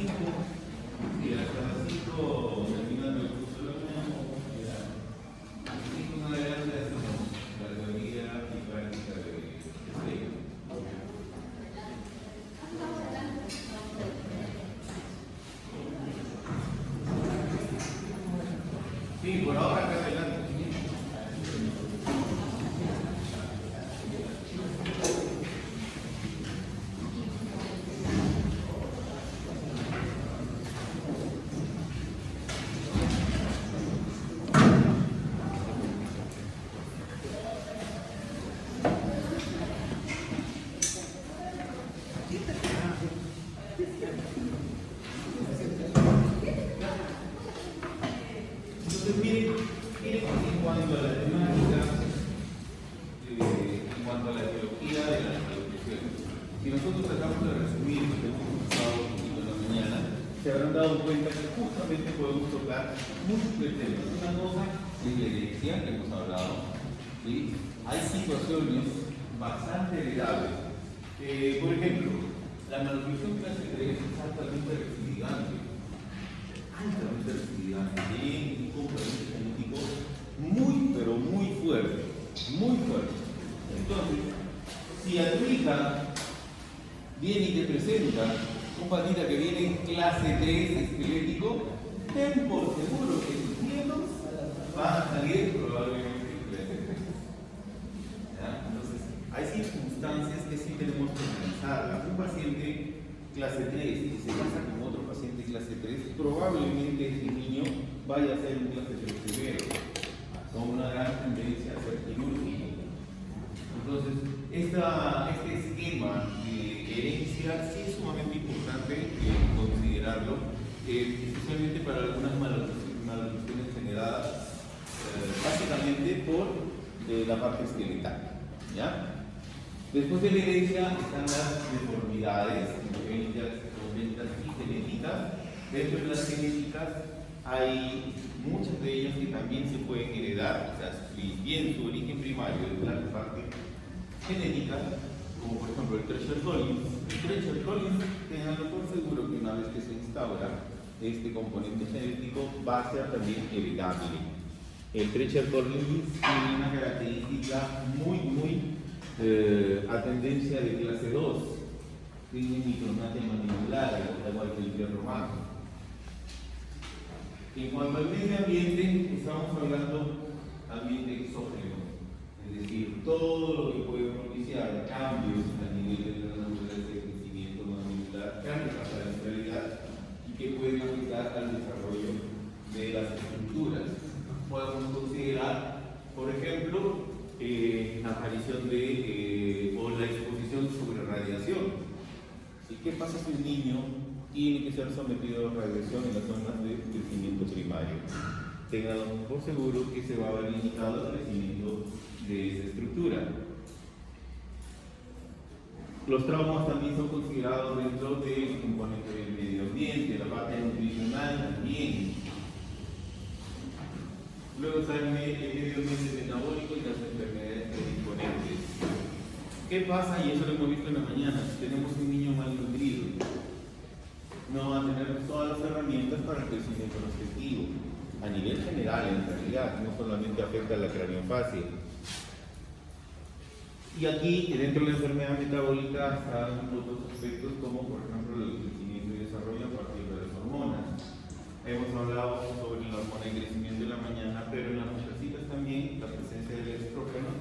5, y hasta las 5 terminando el curso de la mañana, ya. A las 5 en adelante hacemos la teoría y práctica de sello. Sí, por ahora acá adelante. Entonces, miren en cuanto a la temática, en cuanto a la teología de la educación, si nosotros tratamos de resumir lo que hemos pasado en la mañana, se habrán dado cuenta que justamente podemos tocar múltiples temas. Una cosa es la herencia, que hemos hablado, ¿sí? Hay situaciones bastante heredables. Por ejemplo, la malnutrición clase 3 es altamente recidigante. Altamente recidigante, tiene un componente genético muy, pero muy fuerte, muy fuerte. Entonces, si a tu hija viene y te presenta un patita que viene en clase 3 esquelético, ten por seguro que tus nietos van a salir probablemente en clase 3. ¿Ya? Entonces, hay circunstancias que sí tenemos que analizar. Un paciente clase 3 y se casa con otro paciente clase 3, probablemente ese niño vaya a ser un clase 3 severo, con una gran tendencia a ser quirúrgico. Entonces, este esquema de herencia sí es sumamente importante considerarlo, especialmente para algunas malnutriciones generadas básicamente por la parte esqueletal. ¿Ya? Después de la herencia están las deformidades congénitas y genéticas. Dentro de las genéticas hay muchas de ellas que también se pueden heredar, o sea, si bien su origen primario es la parte genética, como por ejemplo el Treacher-Collins. El Treacher-Collins, tenganlo por seguro que una vez que se instaura este componente genético va a ser también heredable. El Treacher-Collins tiene una característica muy a tendencia de clase 2, tiene micronatia mandibular, al igual que el hierro romano. En cuanto al medio ambiente, estamos hablando ambiente exógeno, es decir, todo lo que puede propiciar cambios a nivel de la naturaleza de crecimiento mandibular, cambios a la neutralidad y que pueden afectar al desarrollo de las estructuras. Podemos considerar, por ejemplo, la aparición o la exposición sobre radiación. ¿Y qué pasa si un niño tiene que ser sometido a radiación en las zonas de crecimiento primario? Tengan por seguro que se va a ver limitado el crecimiento de esa estructura. Los traumas también son considerados dentro del componente del medio ambiente, la parte nutricional también. Luego está el medio ambiente metabólico y las enfermedades predisponentes. ¿Qué pasa? Y eso lo hemos visto en la mañana. Si tenemos un niño malnutrido, no va a tener todas las herramientas para el crecimiento respectivo. A nivel general, en realidad, no solamente afecta a la craniofasia. Y aquí, dentro de la enfermedad metabólica, están otros aspectos como, por ejemplo, el crecimiento y desarrollo a partir de las hormonas. Hemos hablado sobre la hormona de crecimiento de la mañana, pero en las mujercitas también la presencia del estrógeno,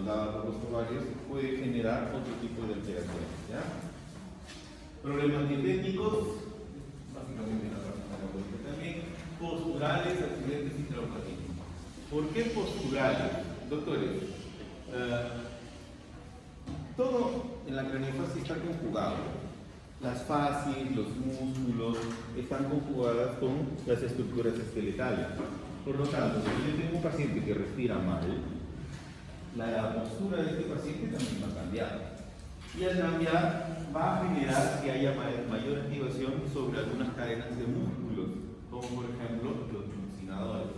dada por los ovarios, puede generar otro tipo de alteraciones. ¿Ya? Problemas dietéticos, básicamente en la parte metabólica también, posturales, accidentes y traumatismo. ¿Por qué posturales? Doctores, todo en la craniofasia está conjugado. Las fascias, los músculos están conjugadas con las estructuras esqueletales. Por lo tanto, si yo tengo un paciente que respira mal, la postura de este paciente también va a cambiar. Y al cambiar va a generar que haya mayor activación sobre algunas cadenas de músculos, como por ejemplo los mucinadores.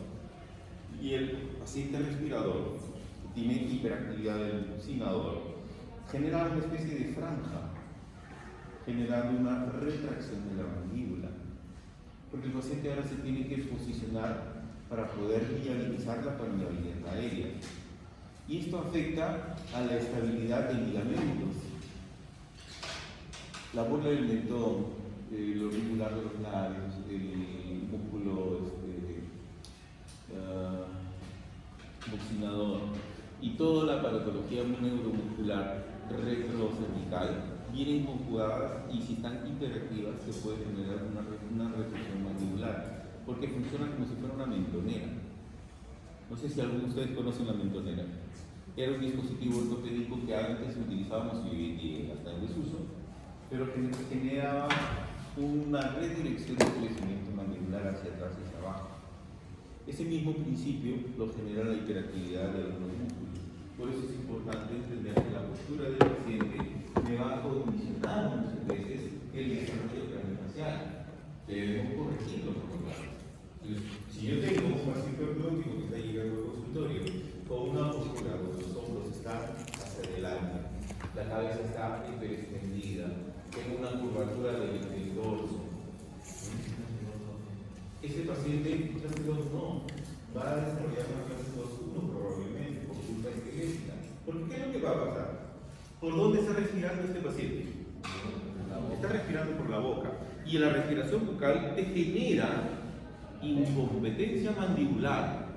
Y el paciente respirador que tiene hiperactividad del mucinador genera una especie de franja, generando una retracción de la mandíbula. paciente ahora se tiene que posicionar para poder viabilizar la permeabilidad aérea. Y esto afecta a la estabilidad de ligamentos, la bola del mentón, el auricular de los labios, el músculo buccinador y toda la aparatología neuromuscular retrocervical vienen conjugadas, y si están hiperactivas se puede generar una retracción mandibular, porque funciona como si fuera una mentonera. No sé si alguno de ustedes conocen la mentonera. Era un dispositivo ortopédico que antes utilizábamos y hasta en desuso, pero que generaba una redirección del crecimiento mandibular hacia atrás y hacia abajo. Ese mismo principio lo genera la hiperactividad de algunos músculos. Por eso es importante entender que la postura del paciente me va a condicionar muchas veces el desarrollo craneofacial. Debemos corregirlo, por lo tanto. Entonces, si yo tengo un paciente ortodóntico que está llegando al consultorio con una postura donde los hombros están hacia adelante, la cabeza está hiperextendida, tengo una curvatura del dorso, ese paciente clase 2 no va a desarrollar una clase 2-1 probablemente por culpa esquelética. ¿Por qué es lo que va a pasar? ¿Por dónde está respirando este paciente? Está respirando por la boca, y la respiración bucal te genera incompetencia mandibular.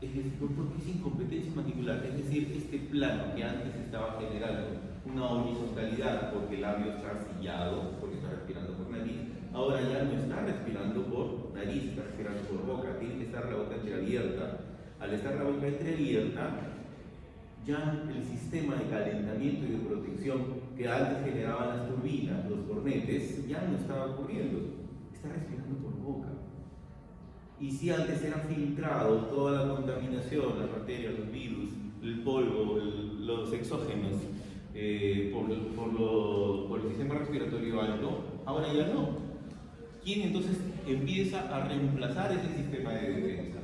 Es decir, ¿por qué es incompetencia mandibular? Es decir, este plano que antes estaba generando una horizontalidad porque el labio está sillado, porque está respirando por nariz, ahora ya no está respirando por nariz, está respirando por boca, tiene que estar la boca entreabierta. Al estar la boca entreabierta, ya el sistema de calentamiento y de protección que antes generaban las turbinas, los cornetes, ya no estaba ocurriendo, está respirando por boca. Y si antes era filtrado toda la contaminación, las bacterias, los virus, el polvo, los exógenos, por el sistema respiratorio alto, ahora ya no. ¿Quién entonces empieza a reemplazar ese sistema de defensa?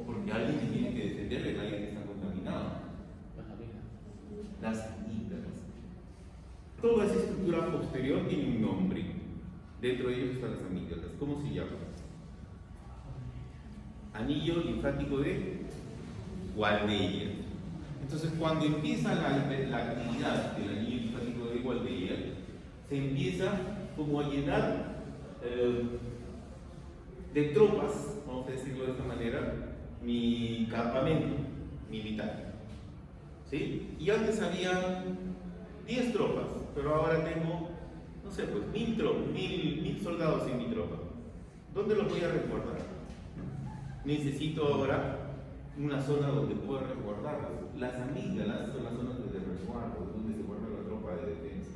Porque alguien se tiene que defender del aire que está contaminado. Las amígdalas. Toda esa estructura posterior tiene un nombre. Dentro de ellos están las amígdalas. ¿Cómo se llama? Anillo linfático de Waldeyer. Entonces, cuando empieza la actividad del anillo linfático de Waldeyer, se empieza como a llenar de tropas, vamos a decirlo de esta manera, mi campamento militar. ¿Sí? Y antes había 10 tropas, pero ahora tengo, no sé, pues 1000 soldados en mi tropa. ¿Dónde los voy a resguardar? Necesito ahora una zona donde pueda resguardarlos. Las amígdalas son las zonas de resguardo, donde se guarda la tropa de defensa.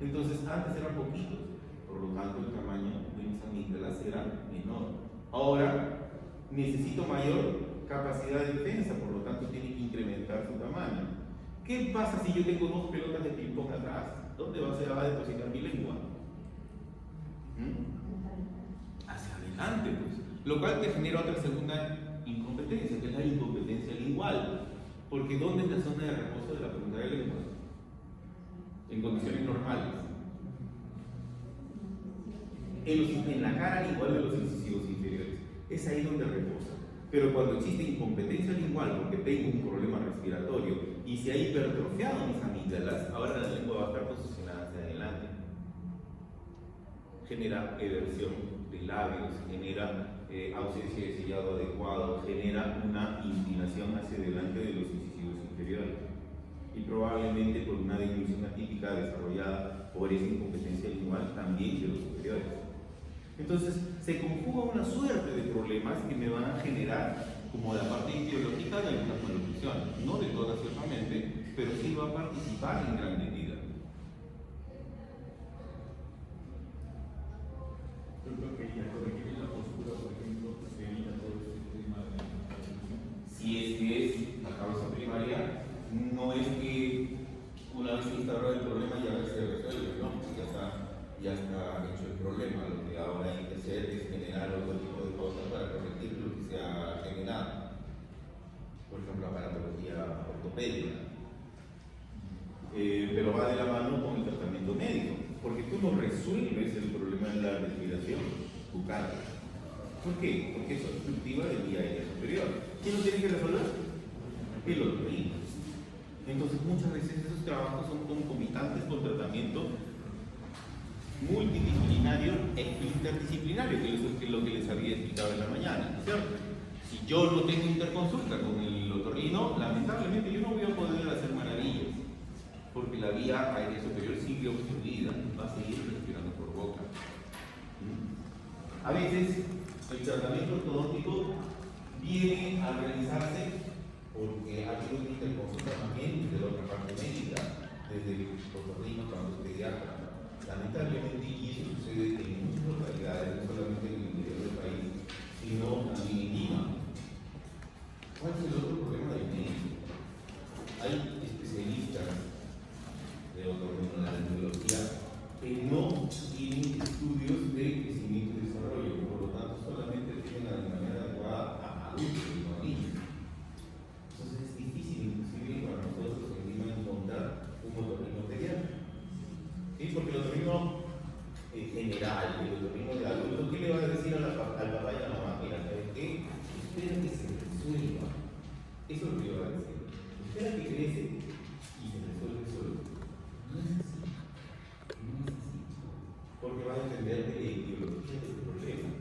Entonces, antes eran poquitos, por lo tanto el tamaño de mis amígdalas era menor. Ahora necesito mayor capacidad de defensa, por lo tanto tiene que incrementar su tamaño. ¿Qué pasa si yo tengo 2 pelotas de ping-pong atrás? ¿Dónde va a depositar mi lengua? Hacia adelante, pues. Lo cual te genera otra segunda incompetencia, que es la incompetencia lingual. Porque ¿dónde es la zona de reposo de la punta de lengua? En condiciones normales. En la cara lingual de los incisivos inferiores. Es ahí donde reposa. Pero cuando existe incompetencia lingual, porque tengo un problema respiratorio y se ha hipertrofiado mis amígdalas, ahora la lengua va a estar posicionada hacia adelante. Genera eversión de labios, genera ausencia de sellado adecuado, genera una inclinación hacia adelante de los incisivos inferiores. Y probablemente por una disminución atípica desarrollada por esa incompetencia lingual también de los superiores. Entonces, se conjuga una suerte de problemas que me van a generar como la parte ideológica de algunas malnutriciones. No de todas, ciertamente, pero sí va a participar en gran medida. Yo creo que ya corregir la postura, por ejemplo, se evita todo este tema de la solución. Si es que es la causa primaria, no es que una vez instaurado el problema ya se resuelve, no, ya está hecho el problema. Lo que ahora hay que hacer es generar otro tipo de cosas para corregir lo que se ha generado. Por ejemplo, aparatología ortopédica. Pero va de la mano con el tratamiento médico, porque tú no resuelves el problema de la respiración bucal. truncada. ¿Por qué? Porque es obstructiva de vía aérea superior. ¿Quién lo tiene que resolver? El otorrino. Entonces muchas veces esos trabajos son concomitantes con tratamiento multidisciplinario e interdisciplinario, que es lo que les había explicado en la mañana, ¿cierto? Si yo no tengo interconsulta con el otorrino, lamentablemente yo no voy a poder hacer maravillas, porque la vía aérea superior sigue obstruida, va a seguir respirando por boca. A veces el tratamiento ortodóntico viene a realizarse porque ha habido una interconsulta también de la otra parte médica, desde el otorrino cuando es pediatra. Lamentablemente, y eso sucede en muchas localidades, no solamente en el interior del país, sino también en Lima. ¿Cuál es el otro problema del médico? Hay especialistas de otorrinolaringología que no tienen estudios de crecimiento y desarrollo, por lo tanto solamente tienen de manera adecuada a adultos y no a niños. Entonces es difícil inclusive para nosotros en Lima encontrar un otorrino pediatra. ¿Sí? Porque el otorrino general, el otorrino de adulto, ¿qué le va a decir al papá y a la mamá? Mira, ¿sabes qué? Espera que se resuelva. Eso es lo que le va a decir. Espera que crece y se resuelve solo. No es así. No es así. Porque va a depender de la etiología del problema.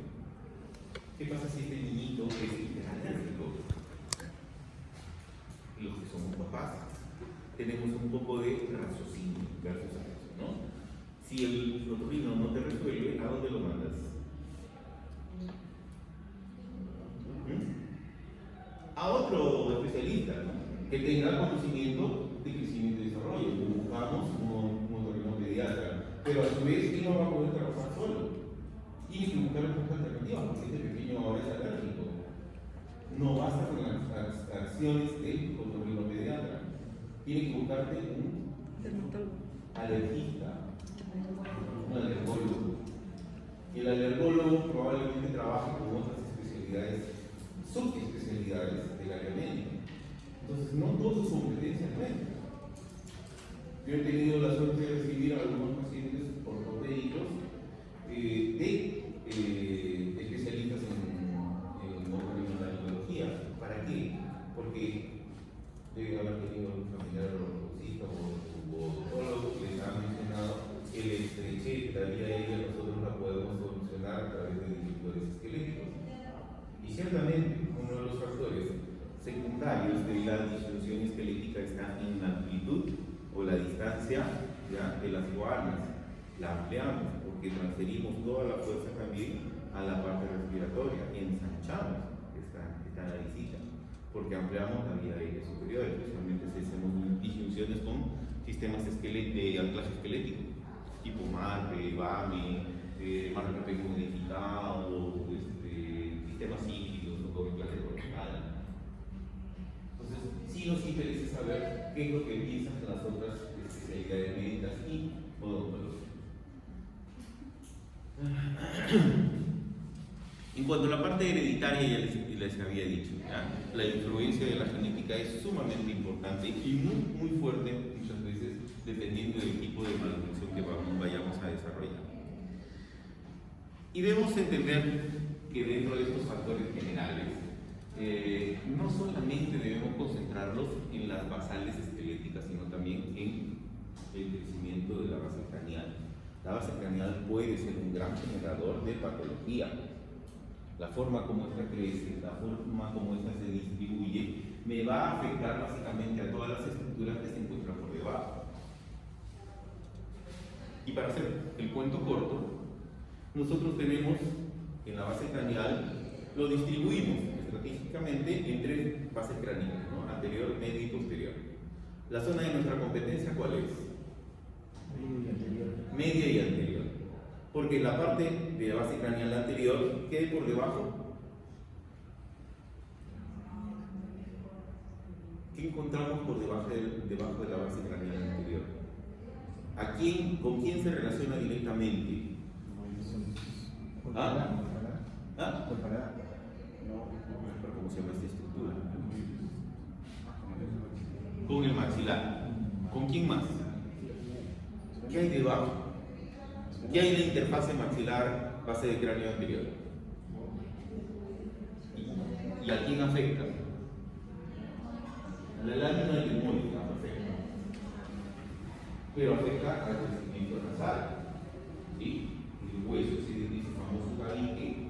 ¿Qué pasa si este niñito es hiperalérgico? Los que somos papás tenemos un poco de raciocinio versus a eso, ¿no? Si el otorrino no te resuelve, ¿a dónde lo mandas? A otro especialista, ¿no? Que tenga conocimiento de crecimiento y desarrollo. Buscamos un otorrino pediatra, pero a su vez él no va a poder trabajar solo. Tiene que buscar otras alternativas, porque este pequeño ahora es alérgico. No basta con las acciones del otorrino pediatra. Tiene que buscarte un alergista, un alergólogo. El alergólogo probablemente trabaja con otras especialidades, subespecialidades del área médica. Entonces, no todo es competencia nuestra. Yo he tenido la suerte de recibir a algunos pacientes ortopédicos de especialistas en otorrinolaringología. ¿Para qué? Porque debe haber tenido un familiar ortopedista o odontólogo que les ha mencionado el estrechez de la vía aérea, nosotros la podemos solucionar a través de distributores esqueléticos. Y ciertamente, uno de los factores secundarios de la disfunción esquelética está en la amplitud o la distancia ya, de las coarnas. La ampliamos porque transferimos toda la fuerza también a la parte respiratoria, ensanchamos esta naricita, porque ampliamos la vía aérea superior, especialmente si hacemos disfunciones con sistemas de anclaje esquelético, tipo MARPE, BAME, MARPE modificado, sistemas híbridos o con anclaje cortical. Entonces, sí nos interesa saber qué es lo que piensan las otras especialidades médicas y odontología. En cuanto a la parte hereditaria, ya les había dicho, ¿ya? La influencia de la genética es sumamente importante y muy fuerte muchas veces, dependiendo del tipo de malnutrición que vayamos a desarrollar. Y debemos entender que dentro de estos factores generales, no solamente debemos concentrarlos en las basales esqueléticas, sino también en el crecimiento de la base craneal. La base craneal puede ser un gran generador de patología. La forma como esta crece, la forma como esta se distribuye, me va a afectar básicamente a todas las estructuras que se encuentran por debajo. Y para hacer el cuento corto, nosotros tenemos en la base craneal, lo distribuimos estratégicamente en tres bases craneales, ¿no? Anterior, medio y posterior. La zona de nuestra competencia, ¿cuál es? Media y anterior. Porque la parte de la base craneal anterior, ¿qué hay por debajo? ¿Qué encontramos por debajo de la base craneal anterior? ¿Con quién se relaciona directamente? ¿Ah? ¿Ah? ¿Cómo se llama esta estructura? Con el maxilar. ¿Con quién más? ¿Qué hay debajo? ¿Qué hay en la interfase maxilar base de cráneo anterior? ¿Y a quién afecta? La lámina limónica afecta, pero afecta al crecimiento nasal, ¿sí? El hueso, ese famoso tabique,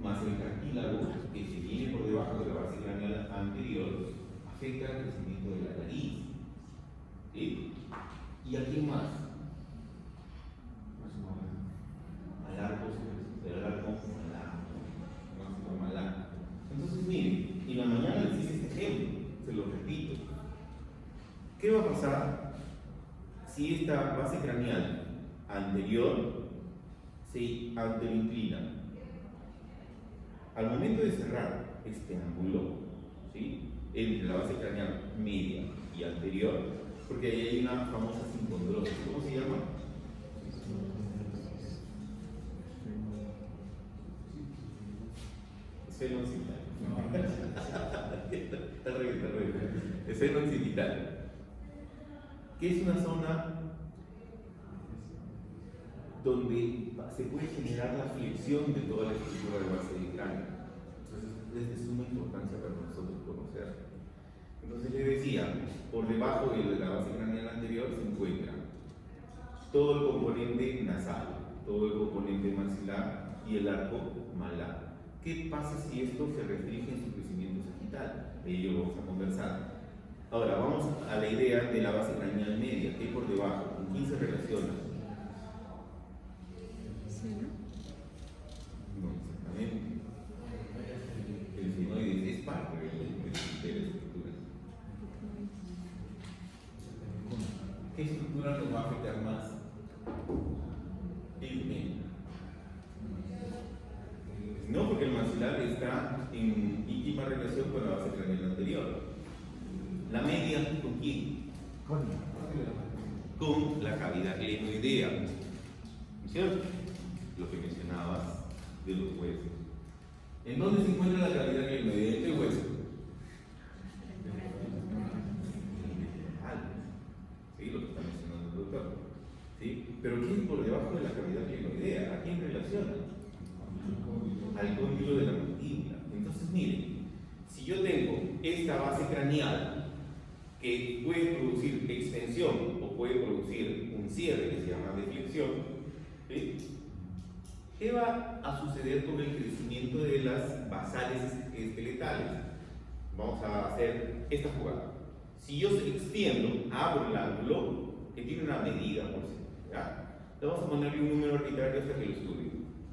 más el cartílago que se viene por debajo de la base craneal anterior, afecta al crecimiento de la nariz, ¿sí? ¿Y a quién más? Al arco malar. Entonces, miren, en la mañana les hice este ejemplo, se lo repito. ¿Qué va a pasar si esta base craneal anterior se anteroinclina? Al momento de cerrar este ángulo, ¿sí?, entre la base craneal media y anterior, porque ahí hay una famosa sincondrosis, ¿cómo se llama? Seno occipital. Está al revés. El seno occipital. Que es una zona donde se puede generar la flexión de toda la estructura de base del cráneo. Entonces, es de suma importancia para nosotros conocer. Entonces, le decía, por debajo de la base craneal anterior se encuentra todo el componente nasal, todo el componente maxilar y el arco malar. ¿Qué pasa si esto se restringe en su crecimiento sagital? De ello vamos a conversar. Ahora, vamos a la idea de la base craneal media, que hay por debajo, con quién se relaciona. No, exactamente. El senoide es parte de la estructura. ¿Qué estructura nos va a afectar más? El medio. No, porque el maxilar está en íntima relación con la base craneal anterior. La media, ¿con quién? Con la cavidad glenoidea, ¿no es cierto? Lo que mencionabas de los huesos. ¿En dónde se encuentra la cavidad glenoidea? ¿En qué hueso? Sí, lo que está mencionando el doctor. ¿Sí? Pero ¿qué es por debajo de la cavidad glenoidea? ¿A quién relaciona? Al cóndilo de la mandíbula. Entonces, miren, si yo tengo esta base craneal que puede producir extensión o puede producir un cierre que se llama deflexión, ¿sí?, ¿qué va a suceder con el crecimiento de las basales esqueletales? Vamos a hacer esta jugada. Si yo extiendo, abro el ángulo, que tiene una medida, por cierto, ¿ya? Le vamos a ponerle un número arbitrario hasta que lo estudie.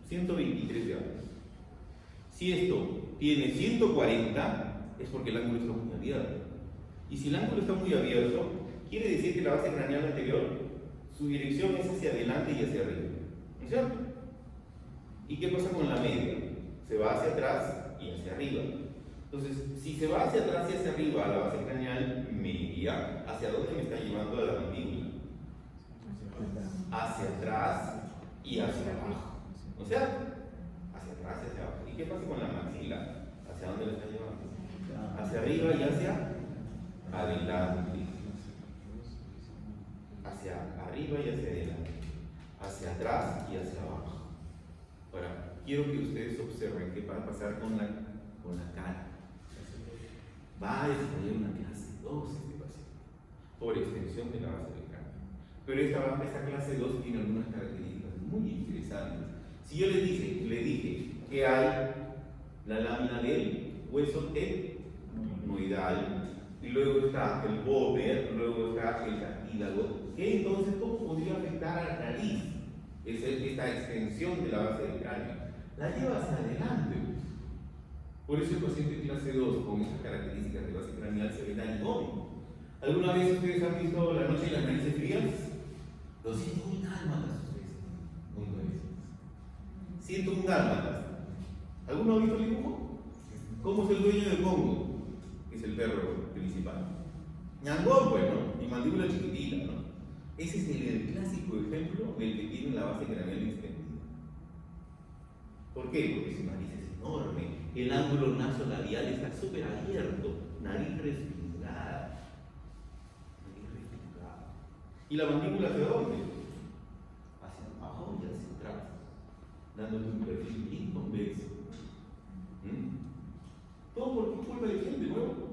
123 grados. Si esto tiene 140, es porque el ángulo está muy abierto. Y si el ángulo está muy abierto, quiere decir que la base craneal anterior, su dirección es hacia adelante y hacia arriba. ¿No es cierto? ¿Y qué pasa con la media? Se va hacia atrás y hacia arriba. Entonces, si se va hacia atrás y hacia arriba a la base craneal media, ¿hacia dónde me está llevando a la mandíbula? Hacia atrás y hacia abajo. ¿No es cierto? Hacia atrás y hacia abajo. ¿Y qué pasa con la maxila? ¿Hacia dónde la está llevando? Hacia arriba y hacia adelante. Hacia arriba y hacia adelante. Hacia atrás y hacia abajo. Ahora, quiero que ustedes observen qué va a pasar con la cara. Va a desarrollar una clase 2 este paciente, por extensión de la base del cráneo. Pero esta clase 2 tiene algunas características muy interesantes. Si yo le dije que hay la lámina del hueso etmoidal, y luego está el bóver, luego está el cartílago, ¿qué entonces cómo podría afectar a la nariz? Es esta extensión de la base del cráneo. La lleva hacia adelante. Por eso el paciente clase 2 con esas características de base craneal se ve narigónico. ¿Alguna vez ustedes han visto La noche y las narices frías? Lo siento muy dálmatas ustedes. Muy buenas. 101 dálmatas. ¿Alguno ha visto el dibujo? ¿Cómo es el dueño del Congo? Que es el perro principal. Ñangón, pues, ¿no? Y mandíbula chiquitita, ¿no? Ese es el clásico ejemplo del que tiene la base craneal extendida. ¿Por qué? Porque su nariz es enorme. El ángulo nasolabial está súper abierto. Nariz respingada. ¿Y la mandíbula hacia dónde? Hacia abajo dándote un perfil bien convexo. Todo por culpa de quién, de nuevo.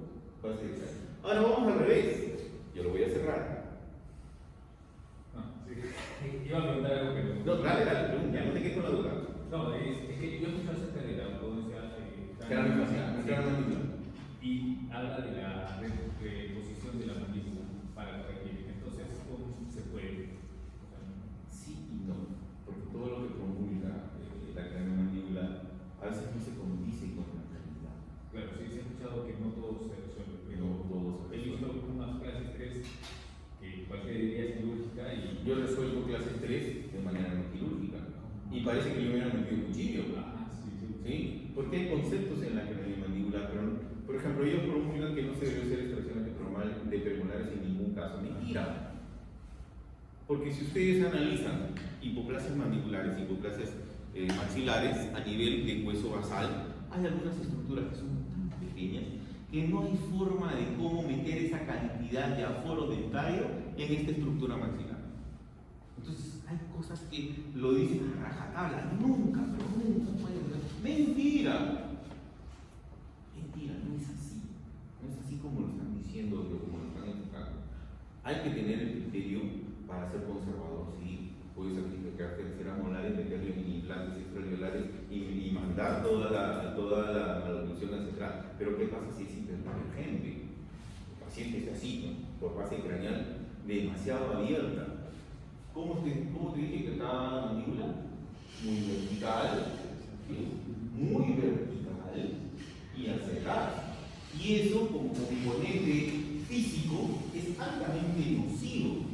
Ahora vamos al revés. Yo lo voy a cerrar. Iba a preguntar algo que no. Dale, pregunta, no te quedes con la duda. No, es que yo escucho acerca de la ortodoncia cráneo-facial. Y habla de la reposición de la mandíbula para corregir. Entonces, ¿cómo se puede? Sí y no, porque todo lo que promulga la craniomandibular a veces no se condice con la realidad. Claro, sí, se ha escuchado que no todo se resuelve, pero no todo se he visto unas clases 3 que cualquier diría es quirúrgica y yo resuelvo clases 3 de manera no quirúrgica y parece que yo me hubiera metido cuchillo. ¿Sí? Porque hay conceptos en la craniomandibular, pero por ejemplo ellos promulgan que no se debe hacer extracción de premolares en ningún caso. Mentira. Porque si ustedes analizan hipoplasias mandibulares, hipoplasias maxilares a nivel de hueso basal, hay algunas estructuras que son tan pequeñas que no hay forma de cómo meter esa cantidad de aforo dentario en esta estructura maxilar. Entonces hay cosas que lo dicen a rajatabla, nunca, pero nunca puede ser. Mentira. Mentira, no es así. No es así como lo están diciendo o como lo están enfocando. Hay que tener el criterio para ser conservador, sí. Puedes sacrificar terceras molares, meterle en implantes extraviolares y mandar toda la maloclusión ancestral. Pero ¿qué pasa si es hiperconvergente? El paciente está así, ¿no? Por base craneal demasiado abierta. ¿Cómo te dije que estaba la mandíbula? Muy vertical, ¿sí? Muy vertical y hacia atrás. Y eso, como componente físico, es altamente nocivo.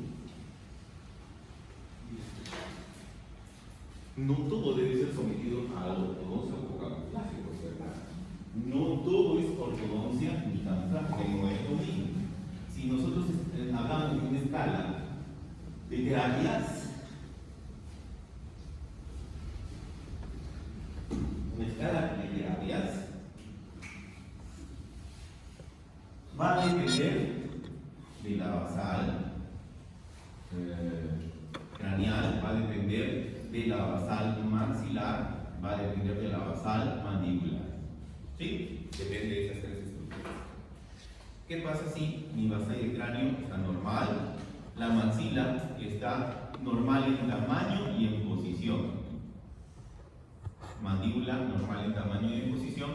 No todo debe ser sometido a la ortodoncia o camuflaje, ¿verdad? No todo es ortodoncia ni camuflaje, no es lo mismo. Si nosotros hablamos de una escala de terapias, va a depender de la basal craneal, va a depender de la basal maxilar, va a depender de la basal mandibular. ¿Sí? Depende de esas tres estructuras. ¿Qué pasa si mi basal de cráneo está normal? La maxila está normal en tamaño y en posición. Mandíbula normal en tamaño y en posición,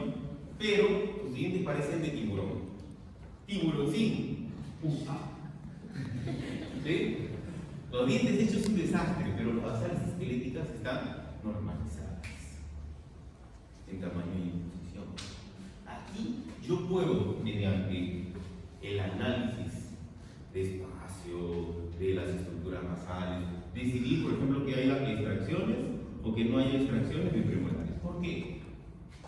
pero los dientes parecen de tiburón. Tiburoncín. ¿Sí? Los dientes hechos es un desastre, pero las basales esqueléticas están normalizadas en tamaño y en posición. Aquí yo puedo, mediante el análisis de espacio, de las estructuras basales, decidir, por ejemplo, que haya extracciones o que no haya extracciones de premolares. ¿Por qué?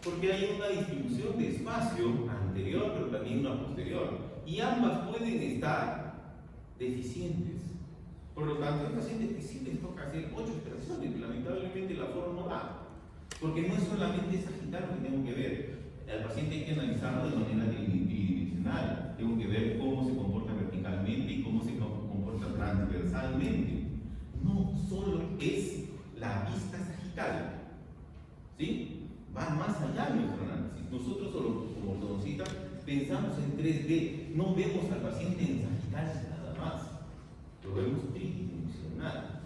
Porque hay una distribución de espacio anterior, pero también una posterior, y ambas pueden estar deficientes. Por lo tanto, hay pacientes que sí les toca hacer 8 extracciones, y lamentablemente la forma no da, porque no es solamente sagital lo que tengo que ver. Al paciente hay que analizarlo de manera tridimensional. Tengo que ver cómo se comporta verticalmente y cómo se comporta transversalmente. No solo es la vista sagital, ¿sí? Va más allá de nuestro análisis. Nosotros, como ortodoncistas, pensamos en 3D, no vemos al paciente en sagital nada más, lo vemos tridimensional.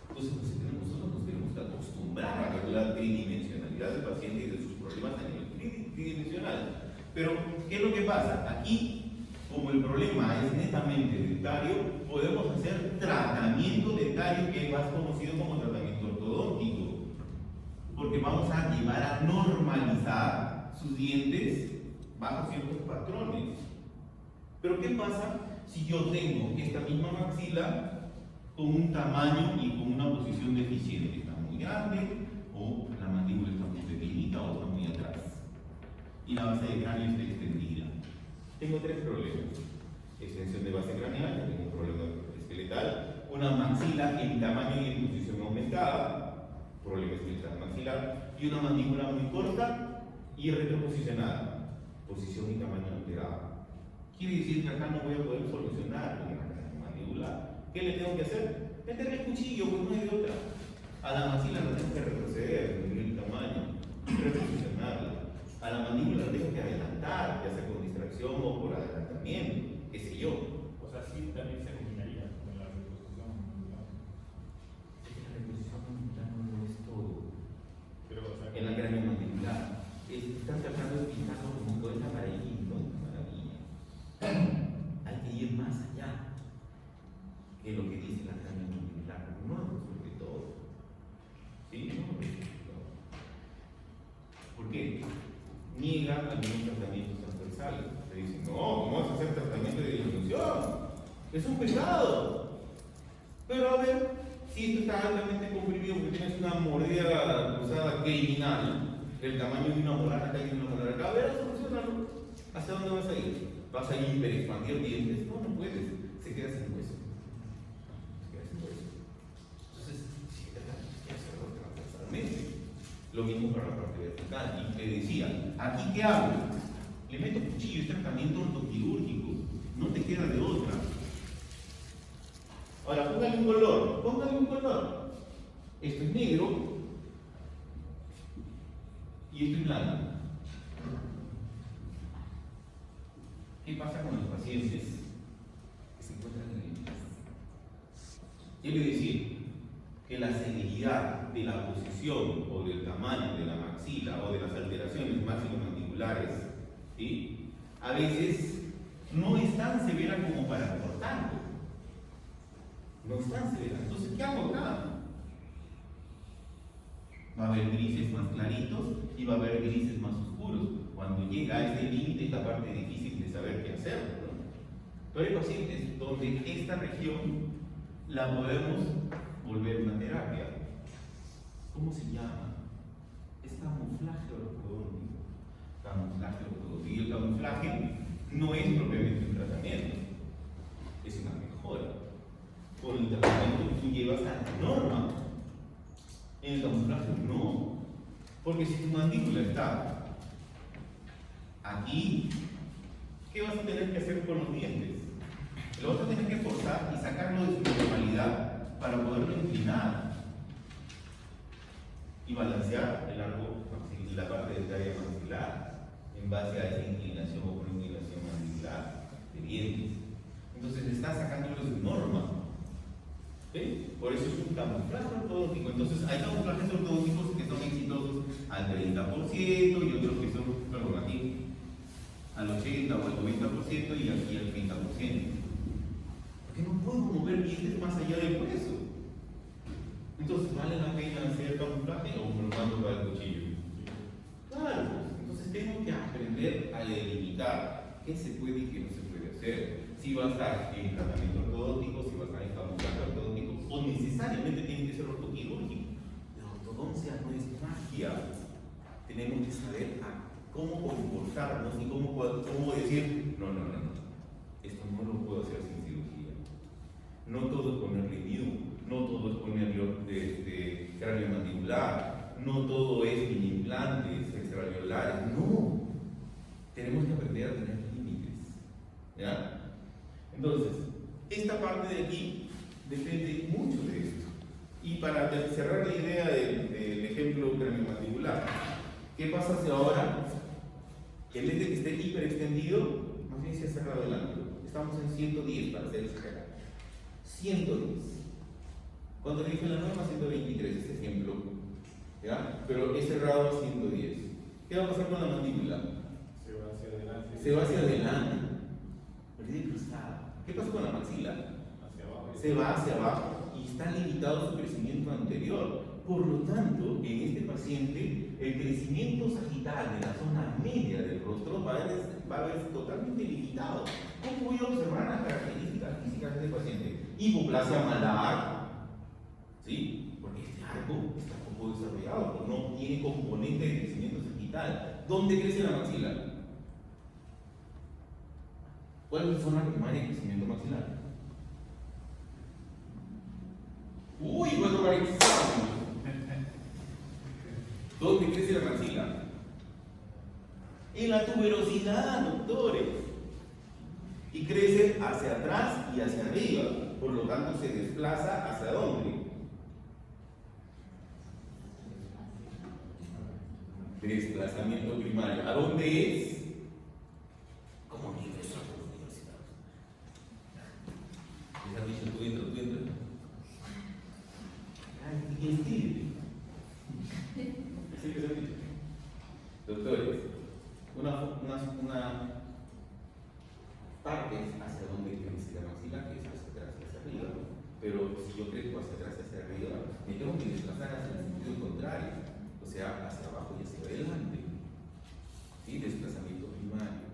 Entonces, nosotros nos tenemos que acostumbrar a ver la tridimensionalidad del paciente y de sus problemas a nivel tridimensional. Pero, ¿qué es lo que pasa? Aquí, como el problema es netamente dentario, podemos hacer tratamiento dentario, que es más conocido como tratamiento ortodóntico, porque vamos a llevar a normalizar sus dientes bajo ciertos patrones. Pero ¿qué pasa si yo tengo esta misma maxila con un tamaño y con una posición deficiente? Está muy grande, o la mandíbula está muy pequeñita, o está muy atrás, y la base de cráneo está extendida. Tengo 3 problemas: extensión de base craneal, tengo un problema esqueletal, una maxila en tamaño y en posición aumentada, problema esqueletal maxilar, y una mandíbula muy corta y retroposicionada, posición y tamaño alterado. Quiere decir que acá no voy a poder solucionar con la mandíbula. ¿Qué le tengo que hacer? Meterle el cuchillo, pues no hay de otra. A la maxila no tengo que retroceder, de tratamiento, qué sé yo. O sea, sí también se combinaría con la reposición. Es que la reposición mandibular no es todo. Pero, o sea, En la cráneo mandibular. Están tratando de explicarlo como todo es maravilla, no es maravilla. Hay que ir más allá que lo que dice la cráneo mandibular. No lo resuelve todo. ¿Sí? No lo resuelve todo. ¿Por qué? Niegan algunos tratamientos transversales. Le dicen, no, ¿cómo vas a hacer tratamiento de disminución? Es un pecado. Pero a ver, si esto está altamente comprimido porque tienes una mordida cruzada criminal, el tamaño de una molar acá y de una molar acá, a ver, solucionalo. ¿Hacia dónde vas a ir? ¿Vas a hiperexpandir dientes? No, no puedes. Se queda sin hueso. Se queda sin hueso. Entonces, si hay que hacerlo transversalmente. Lo mismo para la parte vertical. Y te decía, ¿aquí qué hago? Le meto cuchillo, es tratamiento ortoquirúrgico. No te queda de otra. Ahora, póngale un color. Póngale un color. Esto es negro y esto es blanco. ¿Qué pasa con los pacientes que se encuentran en el IMSS? Quiere decir que la celeridad de la posición o del tamaño de la maxila o de las alteraciones máximo-mandibulares, ¿sí?, a veces no es tan severa como para cortarlo. No es tan severa. Entonces, ¿qué hago acá? Va a haber grises más claritos y va a haber grises más oscuros. Cuando llega a ese límite es la parte difícil de saber qué hacer, ¿no? Pero hay pacientes donde esta región la podemos volver una terapia. ¿Cómo se llama? Es camuflaje ortodóntico. Camuflaje ortodóntico. Y el camuflaje no es propiamente un tratamiento, es una mejora. Por el tratamiento tú llevas a la norma. En el camuflaje no. Porque si tu mandíbula está aquí, ¿qué vas a tener que hacer con los dientes? Lo vas a tener que forzar y sacarlo de su normalidad para poderlo inclinar y balancear el arco y la parte dentaria mandibular en base a esa inclinación o proinclinación mandibular de dientes. Entonces está sacándolo de su norma. ¿Sí? Por eso es un camuflaje ortodóntico. Entonces hay camuflajes ortodónticos que son exitosos al 30% y otros que son, perdón, aquí al 80 o al 90% y aquí al 30%. Porque no puedo mover dientes más allá del hueso. Entonces, ¿vale la pena hacer camuflaje o me lo mando para el cuchillo? Claro, entonces tengo que aprender a delimitar qué se puede y qué no se puede hacer. Si va a estar en tratamiento ortodóntico, si va a estar en camuflaje ortodóntico, o necesariamente tiene que ser ortoquirúrgico. La ortodoncia no es magia. Tenemos que saber cómo comportarnos y cómo decir, no, esto no lo puedo hacer sin cirugía. No todo es ponerle new, no todo es ponerle cráneo mandibular, no todo es mini implantes extraalveolares, no. Tenemos que aprender a tener límites. ¿Ya? Entonces, esta parte de aquí depende mucho de esto. Y para cerrar la idea del ejemplo craniomandibular, ¿qué pasa si ahora el lente que esté hiperextendido, más bien se ha cerrado el ángulo? Estamos en 110 para ser exagerado. 110. Cuando le dije la norma 123, este ejemplo, ¿ya? Pero es cerrado a 110. ¿Qué va a pasar con la mandíbula? Se va hacia adelante. Se va hacia adelante. Perdí cruzada. ¿Qué pasa con la maxila? Hacia abajo. Se va hacia abajo y está limitado su crecimiento anterior. Por lo tanto, en este paciente, el crecimiento sagital de la zona media del rostro va a verse totalmente limitado. ¿Cómo voy a observar las características físicas de este paciente? Hipoplasia malar, ¿sí? Porque este arco está poco desarrollado, no tiene componente de crecimiento sagital. ¿Dónde crece la maxila? ¿Cuál es la zona primaria de crecimiento maxilar? Uy, bueno, organizado. ¿Dónde crece la maxila? En la tuberosidad, doctores. Y crece hacia atrás y hacia arriba. Por lo tanto, se desplaza ¿hacia dónde? Desplazamiento primario. ¿A dónde es? Como nivel ser dicho. Doctores, una partes hacia donde crece la maxila, que es hacia atrás y hacia arriba. Pero si yo crezco hacia atrás y hacia arriba, me tengo que desplazar hacia el sentido contrario, o sea, hacia abajo y hacia adelante. ¿Sí? Desplazamiento primario.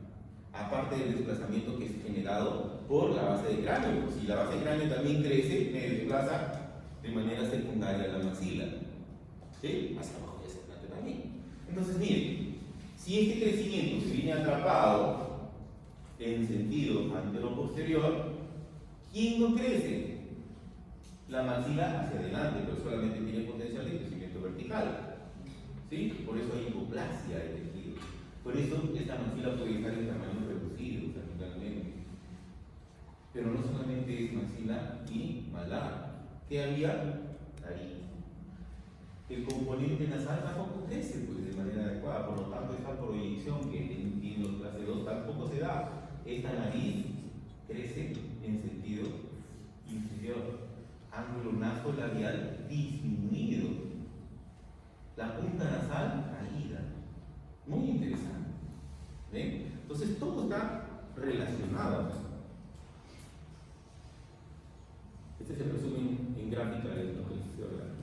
Aparte del desplazamiento que es generado por la base de cráneo. Si la base de cráneo también crece, me desplaza de manera secundaria a la maxila. ¿Sí? Hacia abajo y hacia adelante también. Entonces, miren, si este crecimiento se viene atrapado en sentido antero-posterior, ¿quién no crece? La maxila hacia adelante, pero solamente tiene potencial de crecimiento vertical. ¿Sí? Por eso hay hipoplasia del tejido. Por eso esta maxila puede estar en tamaño reducido, verticalmente. Pero no solamente es maxila y malar. ¿Qué había? Nariz. El componente nasal tampoco crece pues, de manera adecuada, por lo tanto esta proyección que en los clase 2 tampoco se da. Esta nariz crece en sentido inferior, ángulo nasolabial disminuido, la punta nasal caída. Muy interesante. ¿Ven? Entonces todo está relacionado. Este es el resumen en gráfica de lo que les estoy hablando.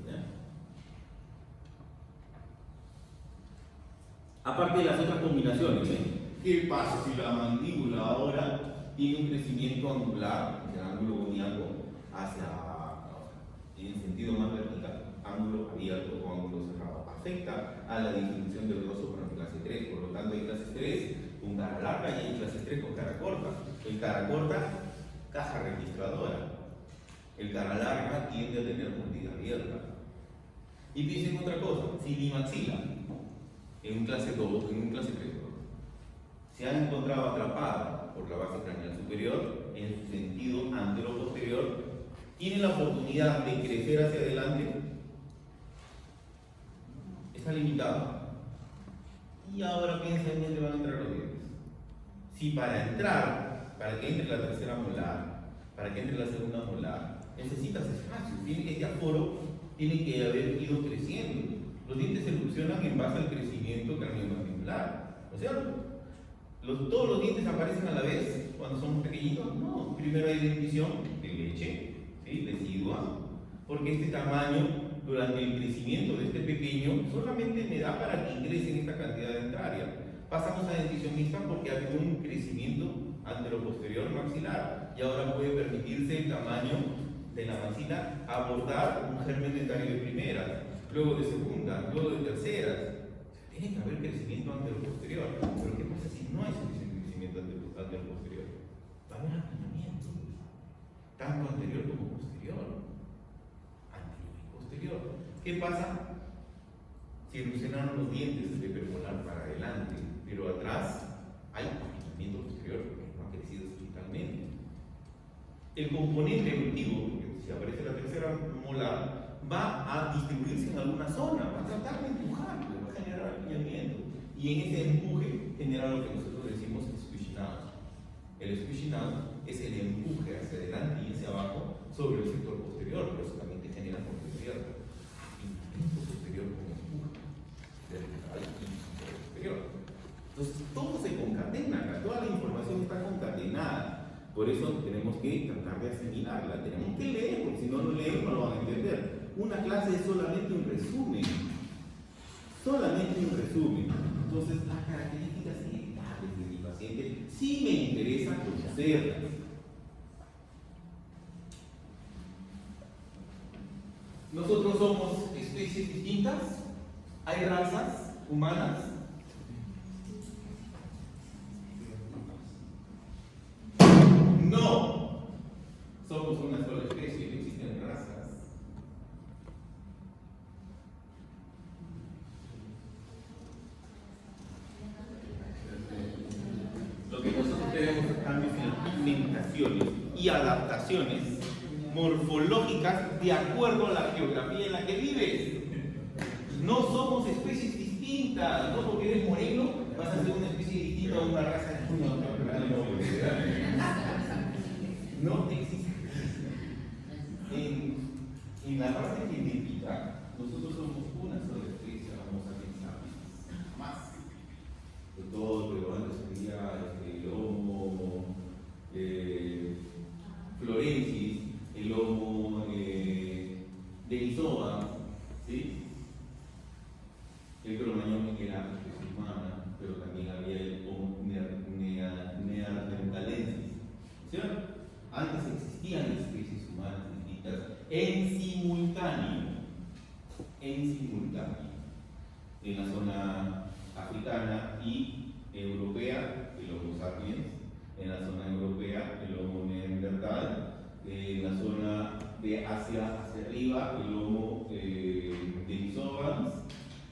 Aparte de las otras combinaciones, ¿qué pasa si la mandíbula ahora tiene un crecimiento angular, el ángulo coniaco hacia, en sentido más vertical, ángulo abierto o ángulo cerrado? Afecta a la distribución del rostro para clase 3, por lo tanto hay clases 3 con cara larga y hay clases 3 con cara corta. El cara corta, caja registradora. El cara larga tiende a tener mordida abierta. Y piensen otra cosa, si mi maxila en un clase 2, en un clase 3, se ha encontrado atrapada por la base craneal superior en su sentido antero-posterior, tiene la oportunidad de crecer hacia adelante, está limitado. Y ahora piensa en dónde van a entrar los dientes. Si para entrar, para que entre la tercera molar, para que entre la segunda molar, necesitas espacio, este aforo tiene que haber ido creciendo. Los dientes evolucionan en base al crecimiento craneomandibular. ¿No es cierto? ¿Todos los dientes aparecen a la vez cuando somos pequeñitos? No. Primero hay dentición de leche, ¿sí? Decidua, porque este tamaño durante el crecimiento de este pequeño solamente me da para que ingrese en esta cantidad dentaria. Pasamos a dentición mixta porque hay un crecimiento anteroposterior maxilar y ahora puede permitirse el tamaño de la maxila abordar un germen dentario de primera, luego de segunda, luego de tercera. Tiene que haber crecimiento anteroposterior. Pero ¿qué pasa si no hay suficiente crecimiento anteroposterior? Va a haber aplanaamiento, tanto anterior como posterior. Anterior y posterior. ¿Qué pasa si evolucionaron los dientes de premolar para adelante, pero atrás hay aplanaamiento posterior porque no ha crecido horizontalmente? El componente evolutivo, porque si aparece la tercera molar, va a distribuirse en alguna zona, va a tratar de empujar, va a generar apiñamiento. Y en ese empuje genera lo que nosotros decimos squishing out. El squishing out es el empuje hacia adelante y hacia abajo sobre el sector posterior, pero eso también te genera posterior. Impulso posterior como empuje. Vertical y posterior. Entonces todo se concatena acá, toda la información está concatenada. Por eso tenemos que tratar de asimilarla, tenemos que leer, porque si no lo leen no lo van a entender. Una clase es solamente un resumen, solamente un resumen. Entonces las características generales de mi paciente sí me interesa conocerlas. Nosotros somos especies distintas, hay razas humanas. No, somos una sola especie, no existen razas. Lo que nosotros tenemos es cambios en pigmentaciones y adaptaciones morfológicas de acuerdo a la geografía en la que vives. No somos especies distintas, no porque eres moreno vas a ser una especie distinta a una raza de no existe. En la parte genética, nosotros somos una sola especie, vamos a pensar. El cromañón era especie humana, pero también había el Homo neanderthalensis. ¿Cierto? Antes existían especies humanas distintas en simultáneo, en la zona africana y europea, el Homo sapiens, en la zona europea, el Homo neandertal, en la zona de Asia hacia arriba, el Homo denisovans,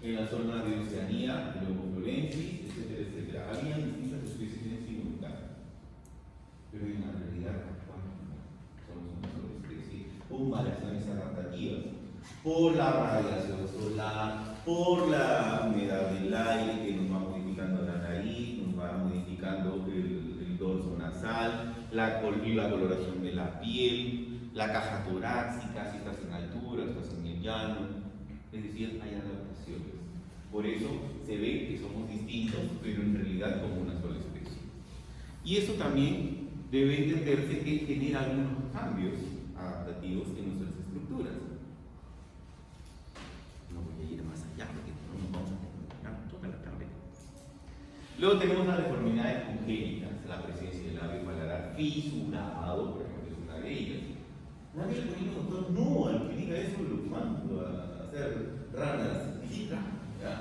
en la zona de Oceanía, el Homo florensis, etcétera, etcétera. Habían distintas especies en simultáneo, pero en la realidad somos una sola especie, con variaciones adaptativas por la radiación solar, por la humedad del aire que nos va modificando la nariz, nos va modificando el dorso nasal, la coloración de la piel, la caja torácica, si estás en altura, estás en el llano, es decir, hay adaptaciones. Por eso se ve que somos distintos, pero en realidad como una sola especie. Y eso también debe entenderse que genera algunos cambios adaptativos en nuestras estructuras. No voy a ir más allá porque no nos vamos a terminar toda la tarde. Luego tenemos las deformidades congénitas, la presencia del labio paladar fisurado, por ejemplo, es una de ellas. Nadie le pone doctor, no, al que diga eso lo mando a hacer ranas, ¿ya?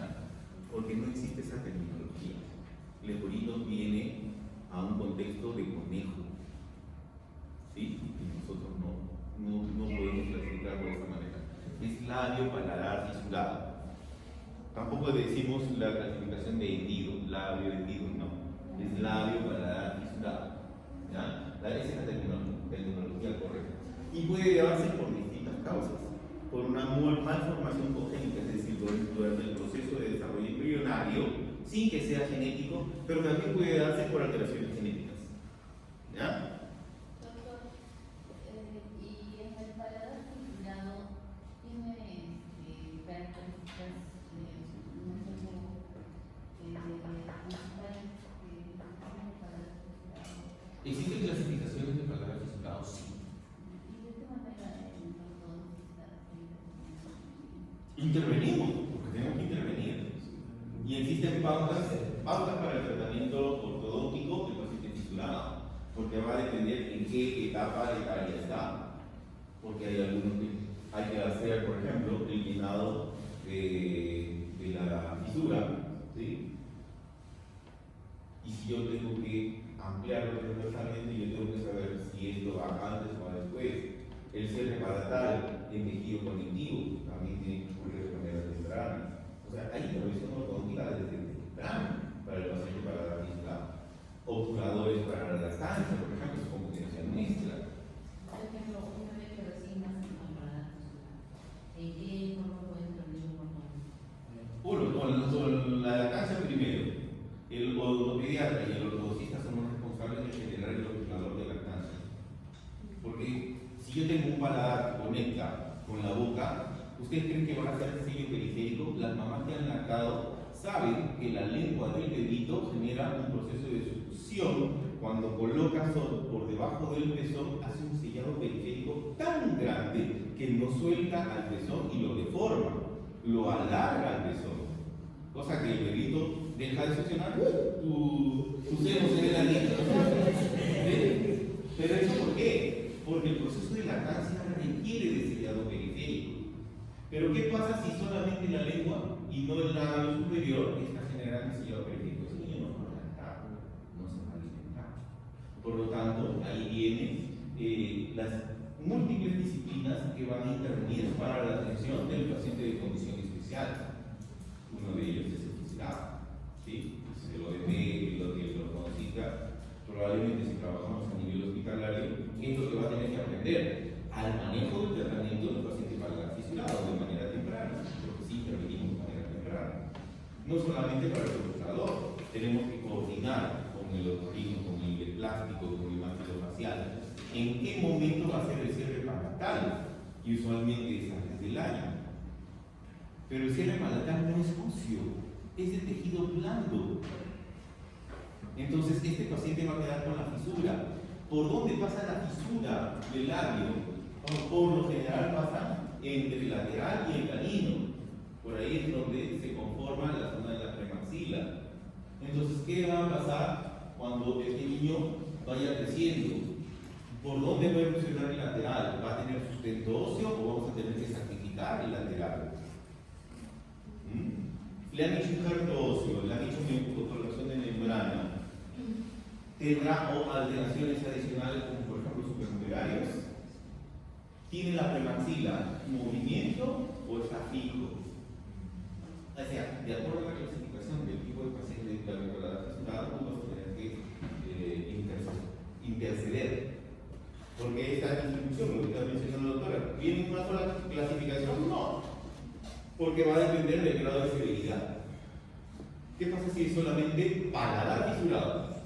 Porque no existe esa terminología. El leporino viene a un contexto de conejo, ¿sí? Y nosotros no podemos clasificar de esa manera. Es labio paladar fisurado. Tampoco decimos la clasificación de hendido, labio hendido, no. Es labio paladar fisurado. ¿Ya? Esa es la terminología correcta. Y puede darse por distintas causas. Por una malformación congénita, es decir, durante el proceso de desarrollo embrionario, sin que sea genético, pero también puede darse por alteraciones genéticas. ¿Ya? Doctor, y en el paladar fisurado tiene características ¿Existen clasificaciones de paladar fisurado? Sí. ¿Y de qué manera el doctor Intervenimos, porque tenemos que intervenir. Y existen pautas para el tratamiento ortodóntico del paciente fisurado, porque va a depender en qué etapa etaria está. Porque hay algunos que hay que hacer, por ejemplo, el llenado de la fisura, ¿sí? Y si yo tengo que ampliarlo transversalmente, yo tengo que saber si esto va antes o va después. El cierre palatal en tejido conectivo también tiene que ocurrir de manera temprana. O sea, hay intervención ortodóntica desde temprano para el paciente paladar fisurado. Obturadores para la lactancia, por ejemplo, es competencia nuestra. Por ejemplo, una vez que recién nace el paladar fisurado, ¿en qué forma puede intervenir un hormona? Con la lactancia primero. El odontopediatra y el ortodocista son los responsables de generar el obturador de lactancia. Porque si yo tengo un paladar que conecta con la boca, ¿ustedes creen que van a hacer sello periférico? Las mamás que han lactado saben que la lengua del bebito genera un proceso de succión. Cuando coloca por debajo del pezón, hace un sellado periférico tan grande que no suelta al pezón y lo deforma, lo alarga al pezón. Cosa que el bebito deja de succionar, tu seno se ve la línea. ¿Pero eso por qué? Porque el proceso de lactancia requiere de sellado periférico. Pero ¿qué pasa si solamente la lengua y no el labio superior está generando sellado periférico? Ese niño no va a lactar, no se va a alimentar. Por lo tanto, ahí vienen las múltiples disciplinas que van a intervenir para la atención del paciente de condición especial. Uno de ellos es el fisurado, ¿sí? El ODP, el ortodocista, probablemente si trabajamos a nivel hospitalario, ¿qué es lo que va a tener que aprender? Al manejo del tratamiento del paciente paladar fisurado de manera temprana, porque sí intervenimos de manera temprana. No solamente para el obturador, tenemos que coordinar con el otorrino, con el plástico, con el maxilofacial. ¿En qué momento va a ser el cierre palatal? Y usualmente es antes del año. Pero el cierre palatal no es óseo, es de tejido blando. Entonces este paciente va a quedar con la fisura. ¿Por dónde pasa la fisura del labio? Por lo general pasa entre el lateral y el canino. Por ahí es donde se conforma vaya creciendo. ¿Por dónde va a evolucionar el lateral? ¿Va a tener sustento óseo o vamos a tener que sacrificar el lateral? Le han hecho injerto óseo, le han hecho colocación de membrana. ¿Tendrá alteraciones adicionales como por ejemplo supranumerarios? ¿Tiene la premaxila movimiento o está fijo? O sea, de acuerdo a la clasificación del tipo de paciente de clavícula fisurada, vamos a tener que interceder. Porque esta distribución, lo que está mencionando la doctora, ¿viene una sola clasificación? No. Porque va a depender del grado de severidad. ¿Qué pasa si es solamente paladar fisurado?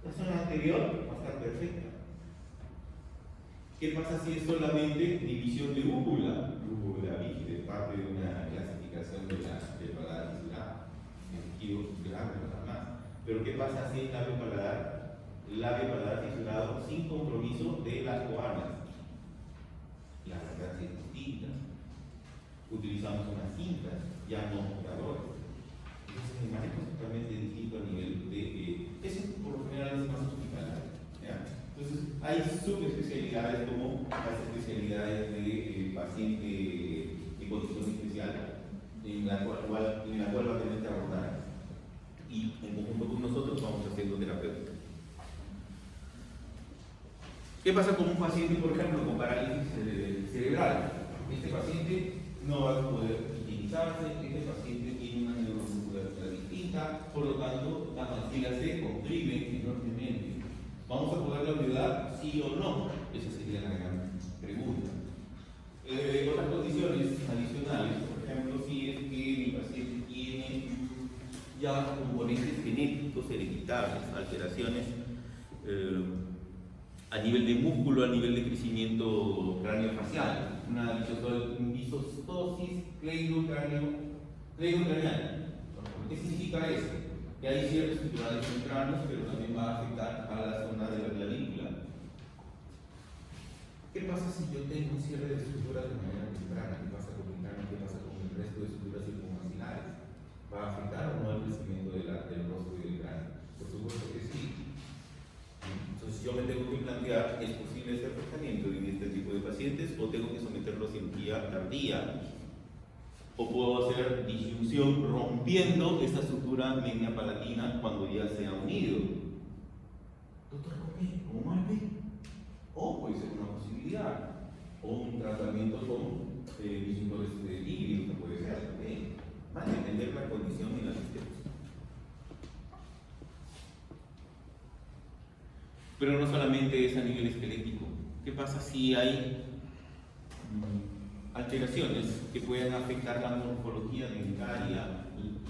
La zona anterior va a estar perfecta. ¿Qué pasa si es solamente división de úvula? Úvula de parte de una clasificación del paladar fisurado. El tejido grande nada más. Pero ¿qué pasa si es labio paladar fisurado sin compromiso de las coanas? La verdad es distinta. Utilizamos unas cintas, ya no operadores. Entonces el manejo es totalmente distinto a nivel de... eso por lo general es más hospitalario. Entonces hay subespecialidades como las especialidades de paciente de condición especial en la cual va a tener que abordar. Y en conjunto con nosotros vamos haciendo terapéutica. ¿Qué pasa con un paciente, por ejemplo, con parálisis cerebral? Este paciente no va a poder utilizarse, este paciente tiene una neuromusculatura distinta, por lo tanto, las maxilas se comprimen enormemente. ¿Vamos a poderlo ayudar, sí o no? Esa sería la gran pregunta. Otras condiciones adicionales, por ejemplo, si es que mi paciente tiene ya componentes genéticos hereditarios, alteraciones a nivel de músculo, a nivel de crecimiento craneofacial, una disostosis cleidocraneal. ¿Qué significa eso? Que hay ciertos estructurales centrales, pero también va a afectar a la zona de la clavícula. ¿Qué pasa si yo tengo un cierre de estructuras de manera temprana? ¿Qué pasa con mi cráneo? ¿Qué pasa con el resto de estructuras circunmaxilares? ¿Va a afectar o no al crecimiento del rostro y del cráneo? Por supuesto que sí. Entonces yo me tengo que plantear, ¿es posible este tratamiento en este tipo de pacientes o tengo que someterlo a cirugía tardía? ¿O puedo hacer disyunción rompiendo esta estructura media palatina cuando ya se ha unido? Doctor, ¿cómo mal ve? O puede ser una posibilidad. O un tratamiento con disyuntores híbridos, que puede ser también. Va a depender la condición y la asistencia. Pero no solamente es a nivel esquelético. ¿Qué pasa si hay alteraciones que puedan afectar la morfología dentaria,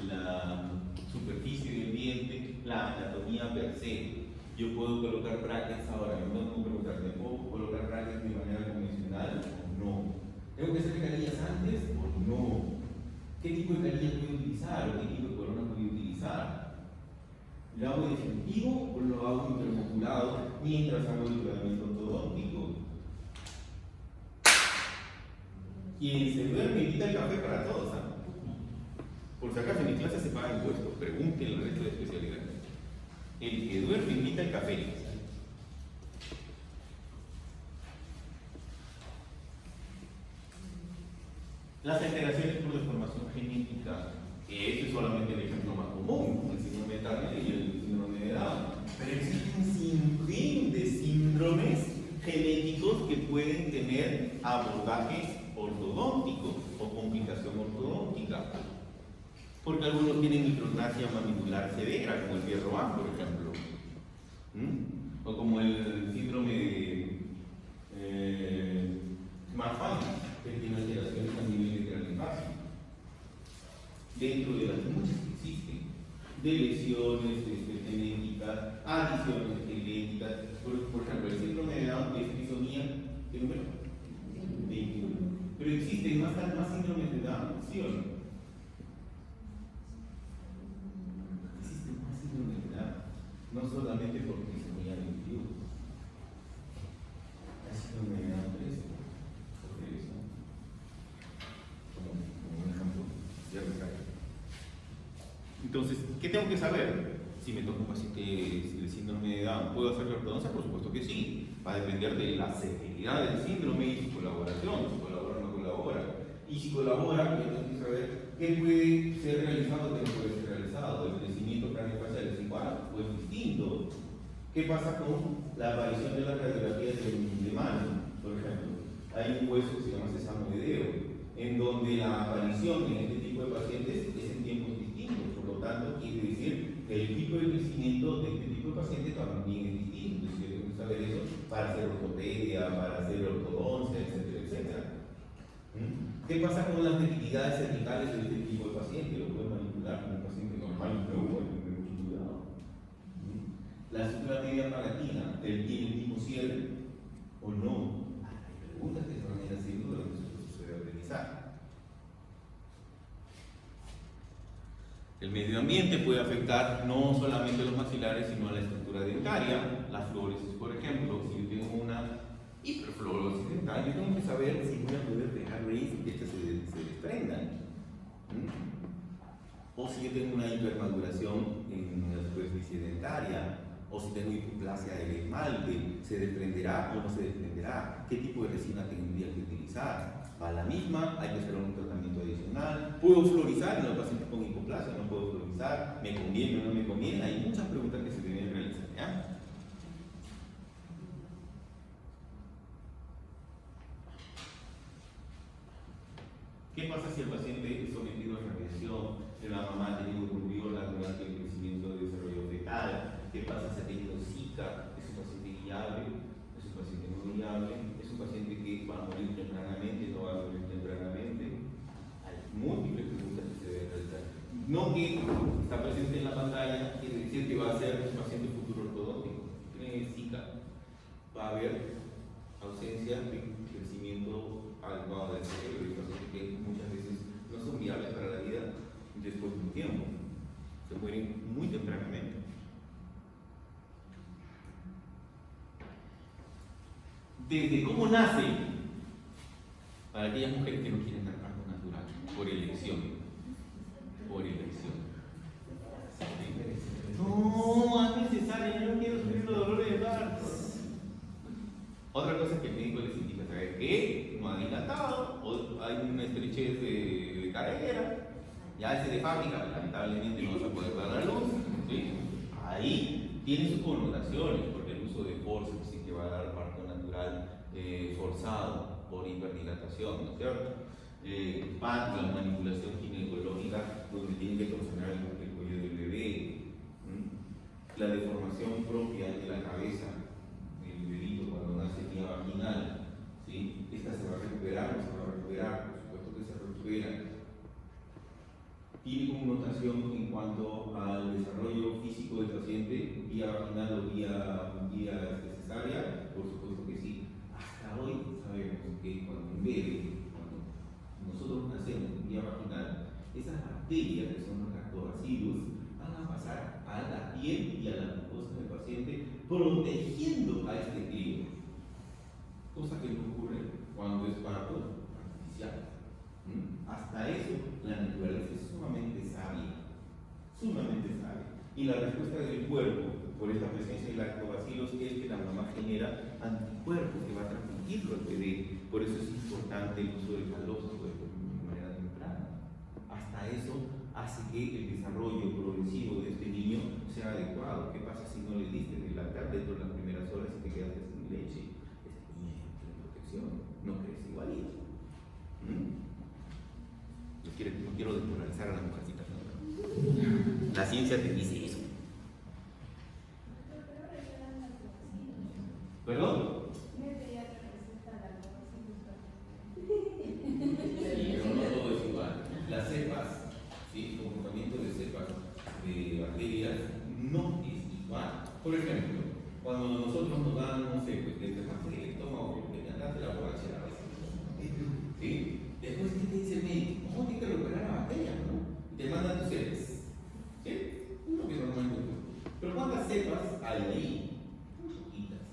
la superficie del diente, la anatomía per se? Yo puedo colocar brackets ahora, no tengo que preguntarme, ¿puedo colocar brackets de manera convencional o no? ¿Tengo que hacer carillas antes o no? ¿Qué tipo de carillas voy a utilizar o qué tipo de corona voy a utilizar? ¿Lo hago definitivo o lo hago intermusculado mientras hago el tratamiento ortodóntico? Quien se duerme invita el café para todos, ¿ah? Por si acaso en mi clase se paga impuestos, pregúntenle al resto de especialidades. El que duerme invita el café. Las alteraciones por deformación genética, que este es solamente el ejemplo más común, el síndrome de Turner y el síndrome de Down. Pero existen un sinfín de síndromes genéticos que pueden tener abordaje ortodóntico o complicación ortodóntica. Porque algunos tienen microplasia mandibular severa, como el Pierre por ejemplo. O como el síndrome de Marfan, que tiene alteraciones a nivel de craneofacio. Dentro de las muchas que existen, de lesiones genéticas, adiciones genéticas. Por ejemplo, el síndrome de Down es trisomía, ¿qué número? 21. Pero existen más síndromes de Down, ¿sí o no? Existen más síndromes de Down, no solamente por trisomía 21. Hay síndrome de Down 3, por eso, como un ejemplo, ya recae. Entonces, ¿qué tengo que saber? Si me toca un paciente de síndrome de Down, ¿puedo hacer la ortodoncia? Por supuesto que sí. Va a depender de la severidad del síndrome y su colaboración, si colabora o no colabora. Y si colabora, yo tengo que saber qué puede ser realizado y qué no puede ser realizado. El crecimiento craneofacial es igual o es distinto. ¿Qué pasa con la aparición de las radiografías de mano? Por ejemplo, hay un hueso que se llama sesamoideo, en donde la aparición en este tipo de pacientes es en tiempos distintos. Por lo tanto, quiere decir que el tipo de crecimiento de este tipo de paciente también es distinto. Entonces, yo tengo que saber eso para hacer ortopedia, para hacer ortodoncia, etcétera, etcétera. ¿Qué pasa con las debilidades cervicales de este tipo de paciente? Lo puedo manipular como un paciente normal, pero bueno, tener mucho cuidado. La sutura media palatina, ¿él tiene un tipo cierre o no? Hay preguntas que se van a ir haciendo durante su proceso de aprendizaje. El medio ambiente puede afectar no solamente los maxilares, sino a la estructura dentaria, las fluorosis, por ejemplo. Si yo tengo una hiperfluorosis dental, yo tengo que saber si voy a poder dejar raíces que estas se desprendan. O si yo tengo una hipermaduración en la superficie dentaria, o si tengo hipoplasia del esmalte, ¿se desprenderá o no se desprenderá? ¿Qué tipo de resina tendría que utilizar? ¿A la misma? ¿Hay que hacer un tratamiento adicional? ¿Puedo fluorizar en los pacientes con hipoplasia? ¿No puedo fluorizar? ¿Me conviene o no me conviene? Hay muchas preguntas que se deben realizar, ¿ya? ¿Qué pasa si el paciente es sometido a radiación? La mamá ha tenido rubiola durante el crecimiento de desarrollo fetal. ¿Qué pasa si ha tenido Zika? ¿Es un paciente guiable? ¿Es un paciente no guiable? ¿Es un paciente que va a morir tempranamente? ¿No va a morir tempranamente? Hay múltiples preguntas que se deben realizar. No que está presente en la pantalla quiere decir que va a ser un paciente futuro ortodóntico. Tiene Zika. Va a haber ausencia de crecimiento adecuado del cerebro y pacientes que muchas veces no son viables para la vida después de un tiempo. Se mueren muy tempranamente. Desde cómo nace, para aquellas mujeres que no quieren dar parto natural, por elección. Por elección. No, es necesario, yo no quiero sufrir los dolores de parto. Otra cosa es que el médico les indica, ¿sabes qué? No ha dilatado, o hay una estrechez de cadera, ya ese de fábrica, lamentablemente no vas a poder dar la luz, ¿sí? Ahí tiene sus connotaciones, porque el uso de forceps sí que va a dar parto natural forzado por hiperdilatación, ¿no es cierto? La manipulación ginecológica, donde tiene que torsionar el cuello del bebé, la deformación propia de la cabeza del bebito cuando nace vía vaginal, ¿sí? Esta se va a recuperar, no se va a recuperar, por supuesto que se recupera. Tiene connotación en cuanto al desarrollo físico del paciente, vía vaginal o vía cesárea, por supuesto que sí. Hasta hoy sabemos que cuando un bebé, cuando nosotros nacemos vía vaginal, esas bacterias que son los lactobacilos van a pasar a la piel y a la mucosa del paciente, protegiendo a este crío, cosa que no ocurre cuando es parto artificial. Hasta eso, la naturaleza es sumamente sabia, y la respuesta del cuerpo por esta presencia de lactobacilos es que la mamá genera anticuerpos que va a transmitirlo al bebé. Por eso es importante el uso del calostro de manera temprana. Hasta eso hace que el desarrollo progresivo de este niño sea adecuado. ¿Qué pasa si no le diste de lactar dentro de las primeras horas y te quedaste sin leche? Ese niño tiene protección, no crece igualito. No quiero desmoralizar a las mujercitas, ¿no? La ciencia te dice eso. ¿Perdón? Sí, pero no todo es igual. Las cepas, ¿sí? El comportamiento de cepas de bacterias no es igual. Por ejemplo, cuando nosotros nos dan, no sé, pues, el estómago, que te andaste la borrachera a veces, ¿sí? Después, ¿qué te dice el médico? No, tienes que recuperar la bacteria, ¿no? Y te mandan tus cepas, ¿sí? Lo que normalmente. Pero ¿cuántas cepas hay ahí? Muy poquitas.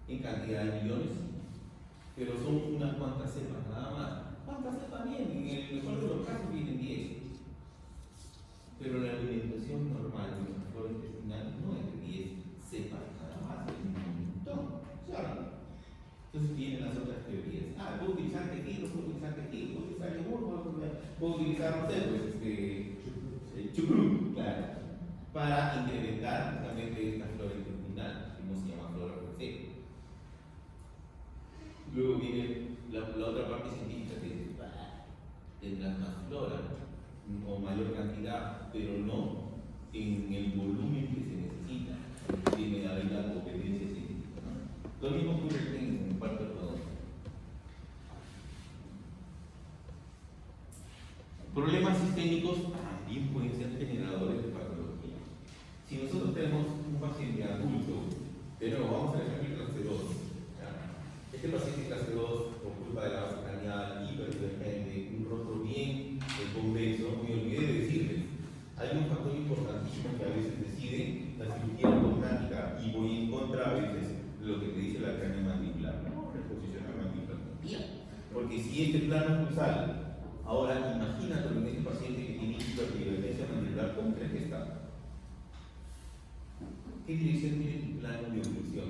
En cantidad de millones, pero son unas cuantas cepas nada más. ¿Cuántas cepas vienen? En el mejor de los casos vienen 10. Pero la alimentación normal sepas nada más, es un montón, ¿cierto? Entonces vienen las otras teorías. Ah, puedo utilizar tejidos, puedo utilizar yogur, puedo utilizar, no sé, pues, chucrut, claro, para incrementar justamente esta flora intestinal, que no se llama flora per se. Luego viene la otra parte científica que dice, tendrás más flora o mayor cantidad, pero no en el volumen que se necesita. Tiene ahí la competencia científica, ¿no? Lo mismo ocurre en el parto ortodoxo. Problemas sistémicos también pueden ser generadores de patología. Si nosotros tenemos un paciente adulto, de nuevo, vamos a ejemplo clase 2. Este paciente clase 2, por culpa de la base craneal, hiperdivergente, un rostro bien convexo, me olvidé de decirles, hay un factor importantísimo que a veces decide la cirugía ortognática y voy en contra a veces de lo que te dice la cráneo mandibular. No, reposicionar mandibular. Porque si este plano pulsal, ahora imagínate en este paciente que tiene hiperdivergencia mandibular, ¿cómo crees que está? ¿Qué dirección tiene tu plano de oclusión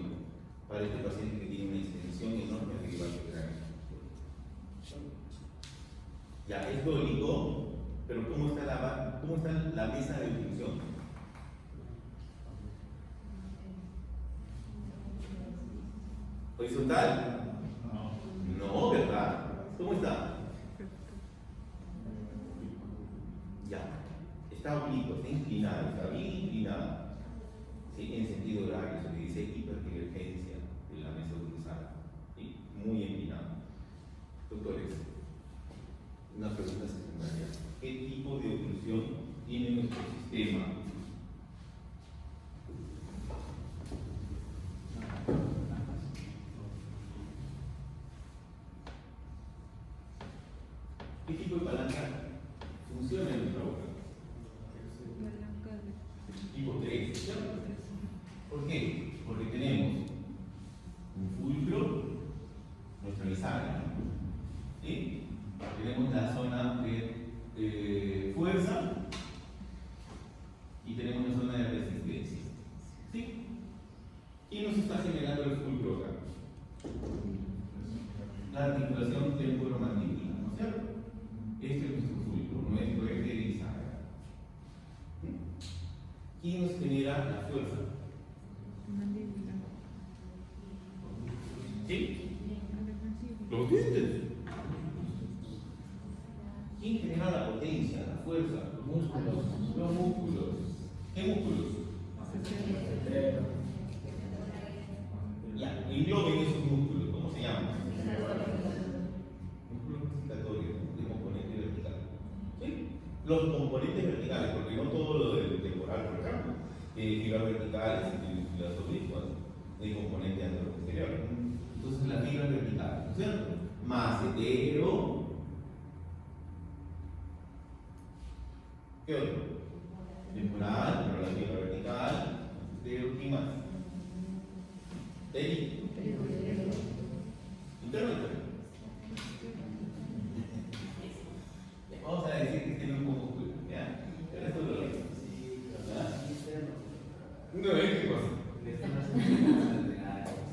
para este paciente que tiene una extensión enorme de base cráneo? Ya, es dólico, pero ¿cómo está la mesa de oclusión? ¿Horizontal? No, ¿verdad? ¿Cómo está? Ya, está oblicuo, está inclinado, está bien inclinado. ¿Sí? En sentido horario se le dice hiperdivergencia de la mesa oclusal, ¿sí? Muy inclinado. Doctores, una pregunta secundaria. ¿Qué tipo de oclusión tiene nuestro sistema? ¿Qué tipo de palanca funciona en nuestra boca? Tipo 3, ¿cierto? ¿Por qué? Porque tenemos un fulcro, nuestra bisagra, ¿sí? Tenemos la zona de fuerza y tenemos la zona de resistencia, ¿sí? ¿Quién nos está generando el fulcro acá? La articulación temporomandibular, ¿no es cierto? Este es nuestro fulcro, nuestro eje de bisagra. ¿Quién nos genera la fuerza? ¿Sí? Los dientes. ¿Quién genera la potencia, la fuerza? Los músculos. Los músculos. ¿Qué músculos? Ya, engloben esos músculos. ¿Cómo se llaman? Músculos excitatorios de componente vertical. ¿Sí? Los componentes verticales, porque no todo lo del temporal, por ejemplo, fibras verticales y las oblicuas de componente anteroposterior. Entonces la fibra vertical, ¿no es cierto? Más hetero. ¿Qué otro? Temporal, pero la fibra vertical, hetero, ¿qué más? Interno. Vamos a decir que tiene un poco oscuro, ¿ya? El resto lo leemos. No, ¿qué cosa?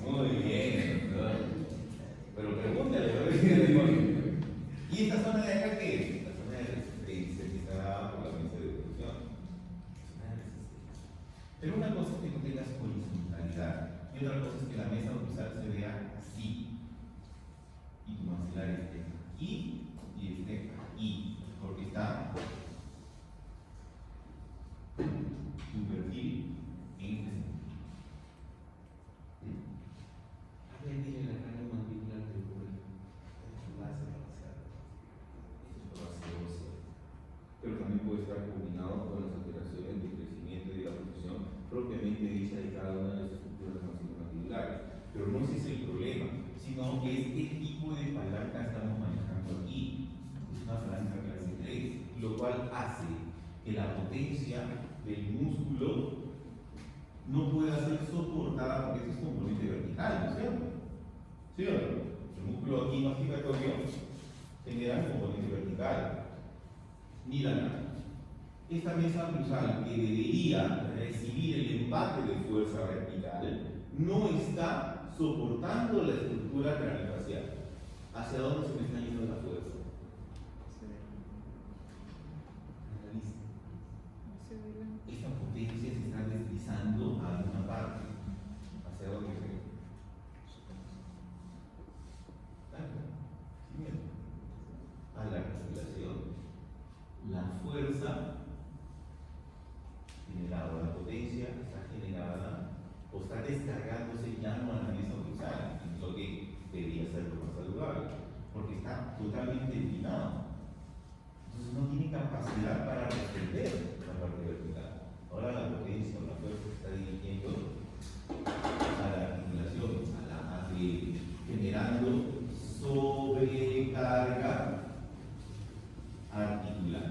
Muy bien, doctor. Pero pregúntale, a ver si es demonio. ¿Y esta zona de acá qué es? La zona de resistencia que está por la mesa de oclusión. Pero una cosa es que no tengas horizontalidad y otra cosa es que la mesa oclusal se vea así. Y tu maxilar esté aquí y esté aquí. Porque está tu perfil en este sentido. ¿Alguien tiene la cráneo mandibular del cuello? Base ósea. Pero también puede estar combinado con las alteraciones de crecimiento y de la función propiamente dicha de cada una de las estructuras maxilomandibulares. Pero no ese es el problema, sino que es qué tipo de palanca estamos manejando aquí. Es una palanca clase 3, lo cual hace que la potencia del músculo no pueda ser soportada porque ese es componente vertical, ¿no es cierto? ¿Sí o no? El músculo aquí masticatorio genera un componente vertical. Mírala. esta mesa cruzal que debería recibir el embate de fuerza vertical no está soportando la estructura craneofacial. ¿Hacia dónde se me está yendo la fuerza? Analiza. Esta potencia se está deslizando a alguna parte. ¿Hacia dónde se ve? A la articulación. La fuerza generada, la potencia está generada o está descargándose ya no a la mesa cruzal, que es lo que debería ser lo más saludable, porque está totalmente empinado. Entonces no tiene capacidad para responder la parte vertical. Ahora la potencia o la fuerza se está dirigiendo a la articulación, generando sobrecarga articular.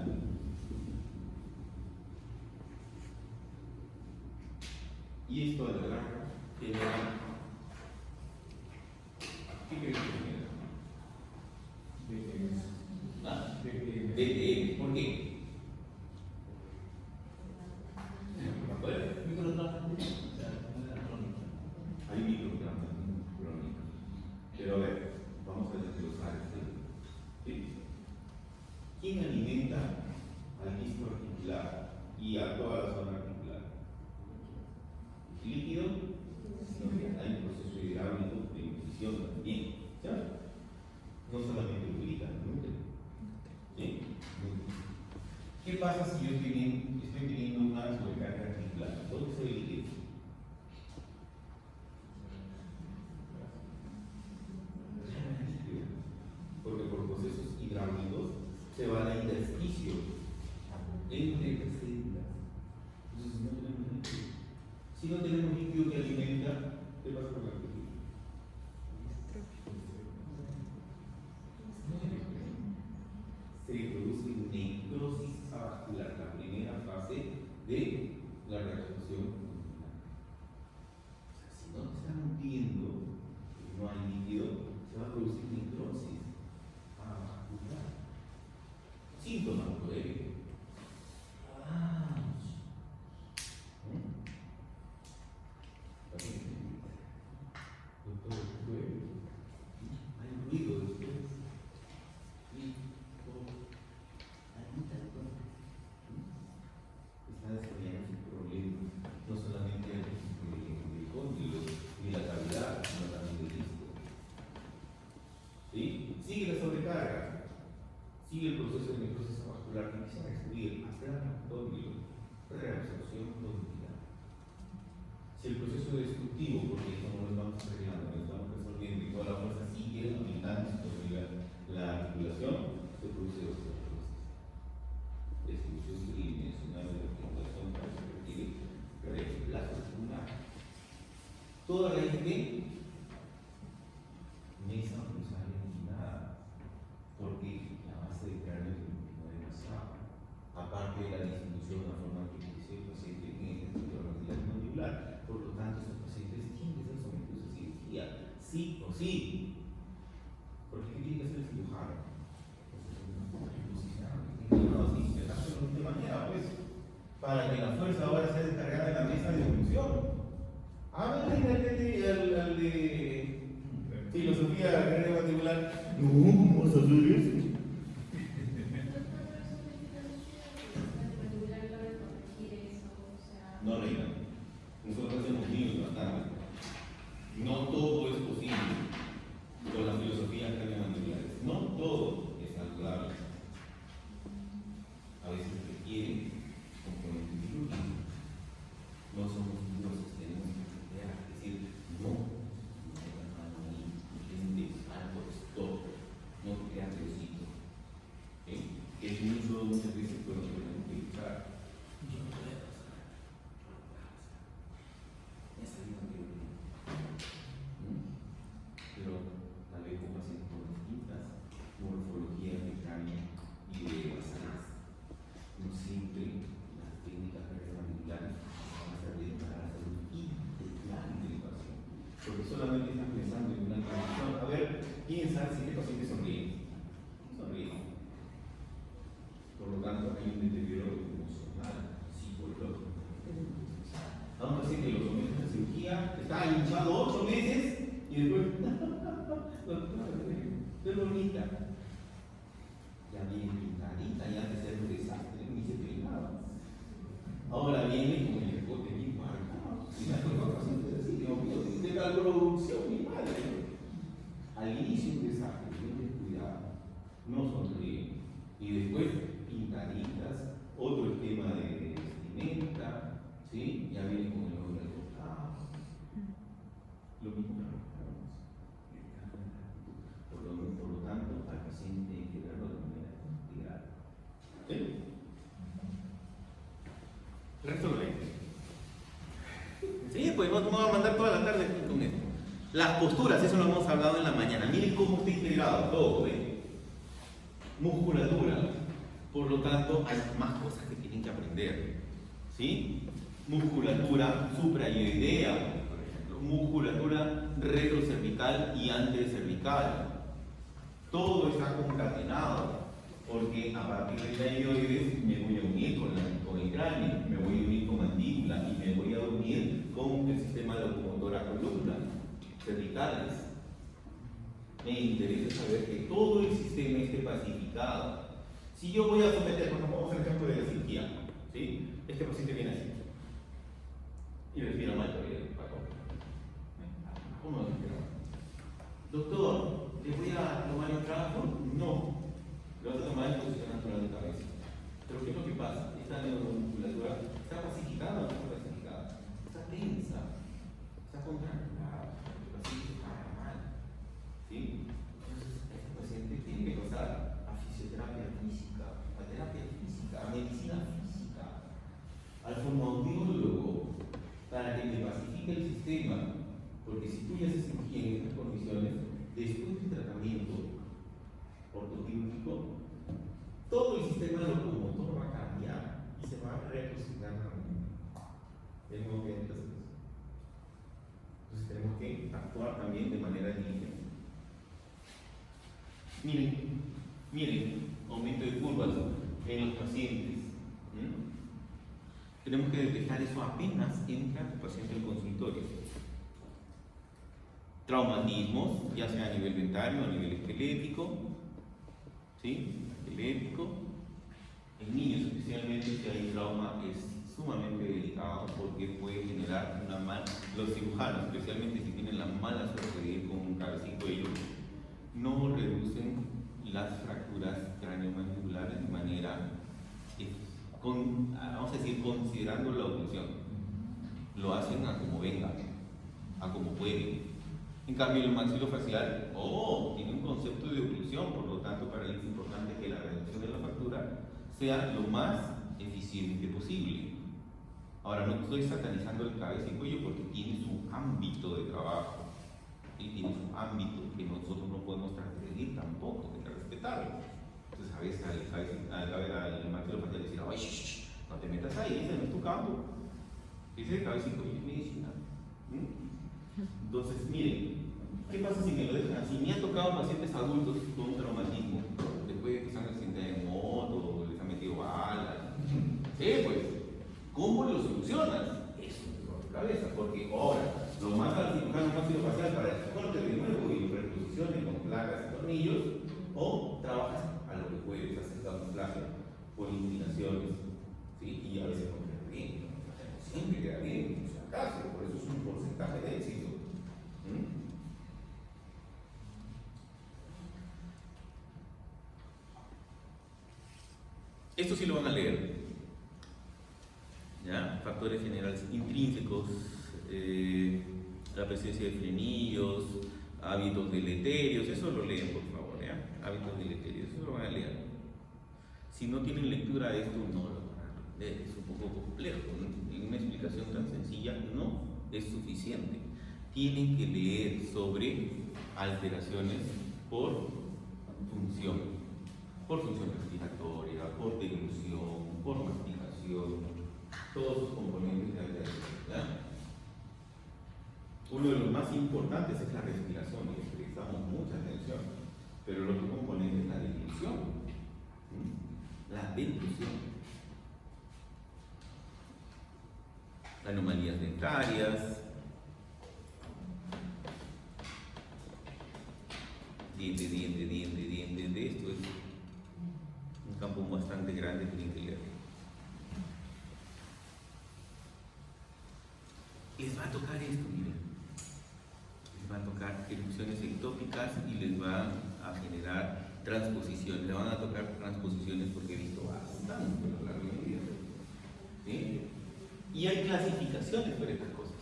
Y esto a la larga genera. ¿Qué crees que genera? ¿Ah? DTM. ¿Por qué? Bueno, hay microtransfusiones crónicas. Pero a ver, vamos a desglosar este. ¿Sí? ¿Quién alimenta al disco articular y a toda la zona articular? Líquido, hay un proceso hidráulico de nutrición también, ¿cierto? No solamente fluida, nutre. ¿Sí? ¿Qué pasa si yo estoy teniendo una sobrecarga articular? ¿Dónde se ve el líquido? Porque por procesos hidráulicos se va al intersticio entre las células. Entonces no tenemos líquido. Si no tenemos líquido que alimenta, ¿qué pasa con la articulación? Se produce necrosis avascular, la primera fase de la reabsorción muscular. O sea, si no está nutriendo, no hay líquido, se va a producir necrosis avascular. Síntomas por ello. Doctor, hay ruido después. Está desarrollando sus problemas, no solamente el cóndilo ni la cavidad, sino también el disco. ¿Sí? Sigue la sobrecarga, sigue el proceso de necrosis avascular que empieza a destruir a plano cóndilo, reabsorción condilar. Si el proceso destructivo, porque eso no lo estamos arreglando, lo estamos resolviendo y toda la fuerza sigue aumentando sobre la articulación, se produce osteoporosis. Destrucción tridimensional de la articulación para que se requiere reemplazo articular. Toda raíz de mesa cruzal inclinada, porque la base del cráneo se inclinó demasiado. Aparte de la distribución de la forma que dice el paciente en el sentido mandibular, por lo tanto, esos pacientes tienen que ser sometidos a cirugía, sí o sí. Porque ¿qué tiene que hacer el cirujano? De manera, pues, para que la fuerza ahora sea descargada en la mesa de función. Háganle al de filosofía cardiovascular. No, ¿cómo vas a hacer eso? No, Reina. Nosotros hacemos niños bastante. No todo es posible con las filosofías cardiovasculares. No todo es saludable. A veces requieren componentes quirúrgicos. No somos dioses, tenemos que crear, es decir, no gente algo stop, no crean que sí. hinchado 8 meses y después, qué bonita. Ya viene pintadita, ya antes era un desastre, ni se peinaba. Ahora viene como el escote bien marcado. Y las cosas así, Dios mío, de la producción, mi madre. Al inicio un desastre, bien descuidado, no sonríe. Y después pintaditas, otro esquema de vestimenta, ¿sí? Ya viene con el nombre del costado. Lo mismo que por lo tanto, al paciente hay que verlo de manera integral. ¿Sí? El resto lo lees. Sí, pues no me voy a mandar toda la tarde con esto. Las posturas, eso lo hemos hablado en la mañana. Miren cómo está integrado todo, ¿ven? Musculatura. Por lo tanto, hay más cosas que tienen que aprender. ¿Sí? Musculatura suprayoidea, por ejemplo. Musculatura retrocervical y antecervical. Todo está concatenado. Porque a partir de la ioides me voy a unir con el cráneo, me voy a unir con mandíbula y me voy a unir con el sistema locomotor a columna, cervicales. Me interesa saber que todo el sistema esté pacificado. Si yo voy a someter, por ejemplo, vamos al ejemplo de la cirugía, ¿sí? Este paciente viene así y respira mal todavía, ¿cómo respira mal? Doctor, ¿le voy a tomar el trabajo? No. Lo vas a tomar en posición natural de cabeza. Pero ¿qué es lo que pasa? Esta neuromusculatura está pacificada o no está pacificada. Está tensa, está contracturada, el paciente está mal. ¿Sí? Entonces, este paciente tiene que pasar a fisioterapia física, a terapia física, a medicina física, al fonoaudiólogo, para que me pacifique el sistema. Porque si tú ya haces cirugía en estas condiciones, después del tratamiento ortoquirúrgico, todo el sistema locomotor va a cambiar y se va a reposicionar nuevamente. Es muy bien entonces tenemos que actuar también de manera diligente. Miren, aumento de curvas en los pacientes. Tenemos que detectar eso apenas entra el paciente al consultorio. Traumatismos, ya sea a nivel dentario o a nivel esquelético. ¿Sí? Esquelético. En niños, especialmente, si hay trauma, es sumamente delicado porque puede generar una mala. Los cirujanos, especialmente si tienen la mala suerte de ir con un cabeza y cuello, no reducen las fracturas craneomandibulares de manera, vamos a decir, considerando la oclusión. Lo hacen a como venga, a como pueden. En cambio, el maxilofacial, tiene un concepto de oclusión, por lo tanto, para él es importante que la reducción de la fractura sea lo más eficiente posible. Ahora, no estoy satanizando el cabeza y cuello porque tiene su ámbito de trabajo, y tiene su ámbito que nosotros no podemos transgredir tampoco, hay que respetarlo. Entonces, a veces al maxilofacial decir, ¡ay, no te metas ahí, ese no es tu campo! Ese es el cabeza y cuello, es medicina. Entonces, miren, ¿qué pasa si me lo dejan así? Me han tocado pacientes adultos con traumatismo, después de que se han accidentado en moto, les han metido balas. Sí, pues, ¿cómo lo solucionas? Eso es dolor de cabeza, porque ahora, lo más al cirujano maxilofacial para el corte de nuevo y reposiciones con placas y tornillos, o trabajas a lo que puedes, hacer camuflaje por inclinaciones, ¿sí? Y a veces no queda bien, siempre queda bien, por si acaso, por eso es un porcentaje de éxito. Esto sí lo van a leer. ¿Ya? Factores generales intrínsecos, la presencia de frenillos, hábitos deleterios, eso lo leen por favor, ¿ya? Hábitos deleterios, eso lo van a leer. Si no tienen lectura de esto, no lo van a leer, es un poco complejo, ¿no? En una explicación tan sencilla no es suficiente. Tienen que leer sobre alteraciones por función respiratoria, por deglución, por masticación, todos sus componentes de alteración. ¿Ya? Uno de los más importantes es la respiración, y le prestamos mucha atención, pero el otro componente es la deglución. La deglución. Anomalías dentarias, diente. Esto es un campo bastante grande que tienen que leer. Les va a tocar esto, miren. Les va a tocar erupciones ectópicas y les va a generar transposiciones. Le van a tocar transposiciones porque he visto bastante a lo largo de mi vida. ¿Sí? Y hay clasificaciones para estas cosas.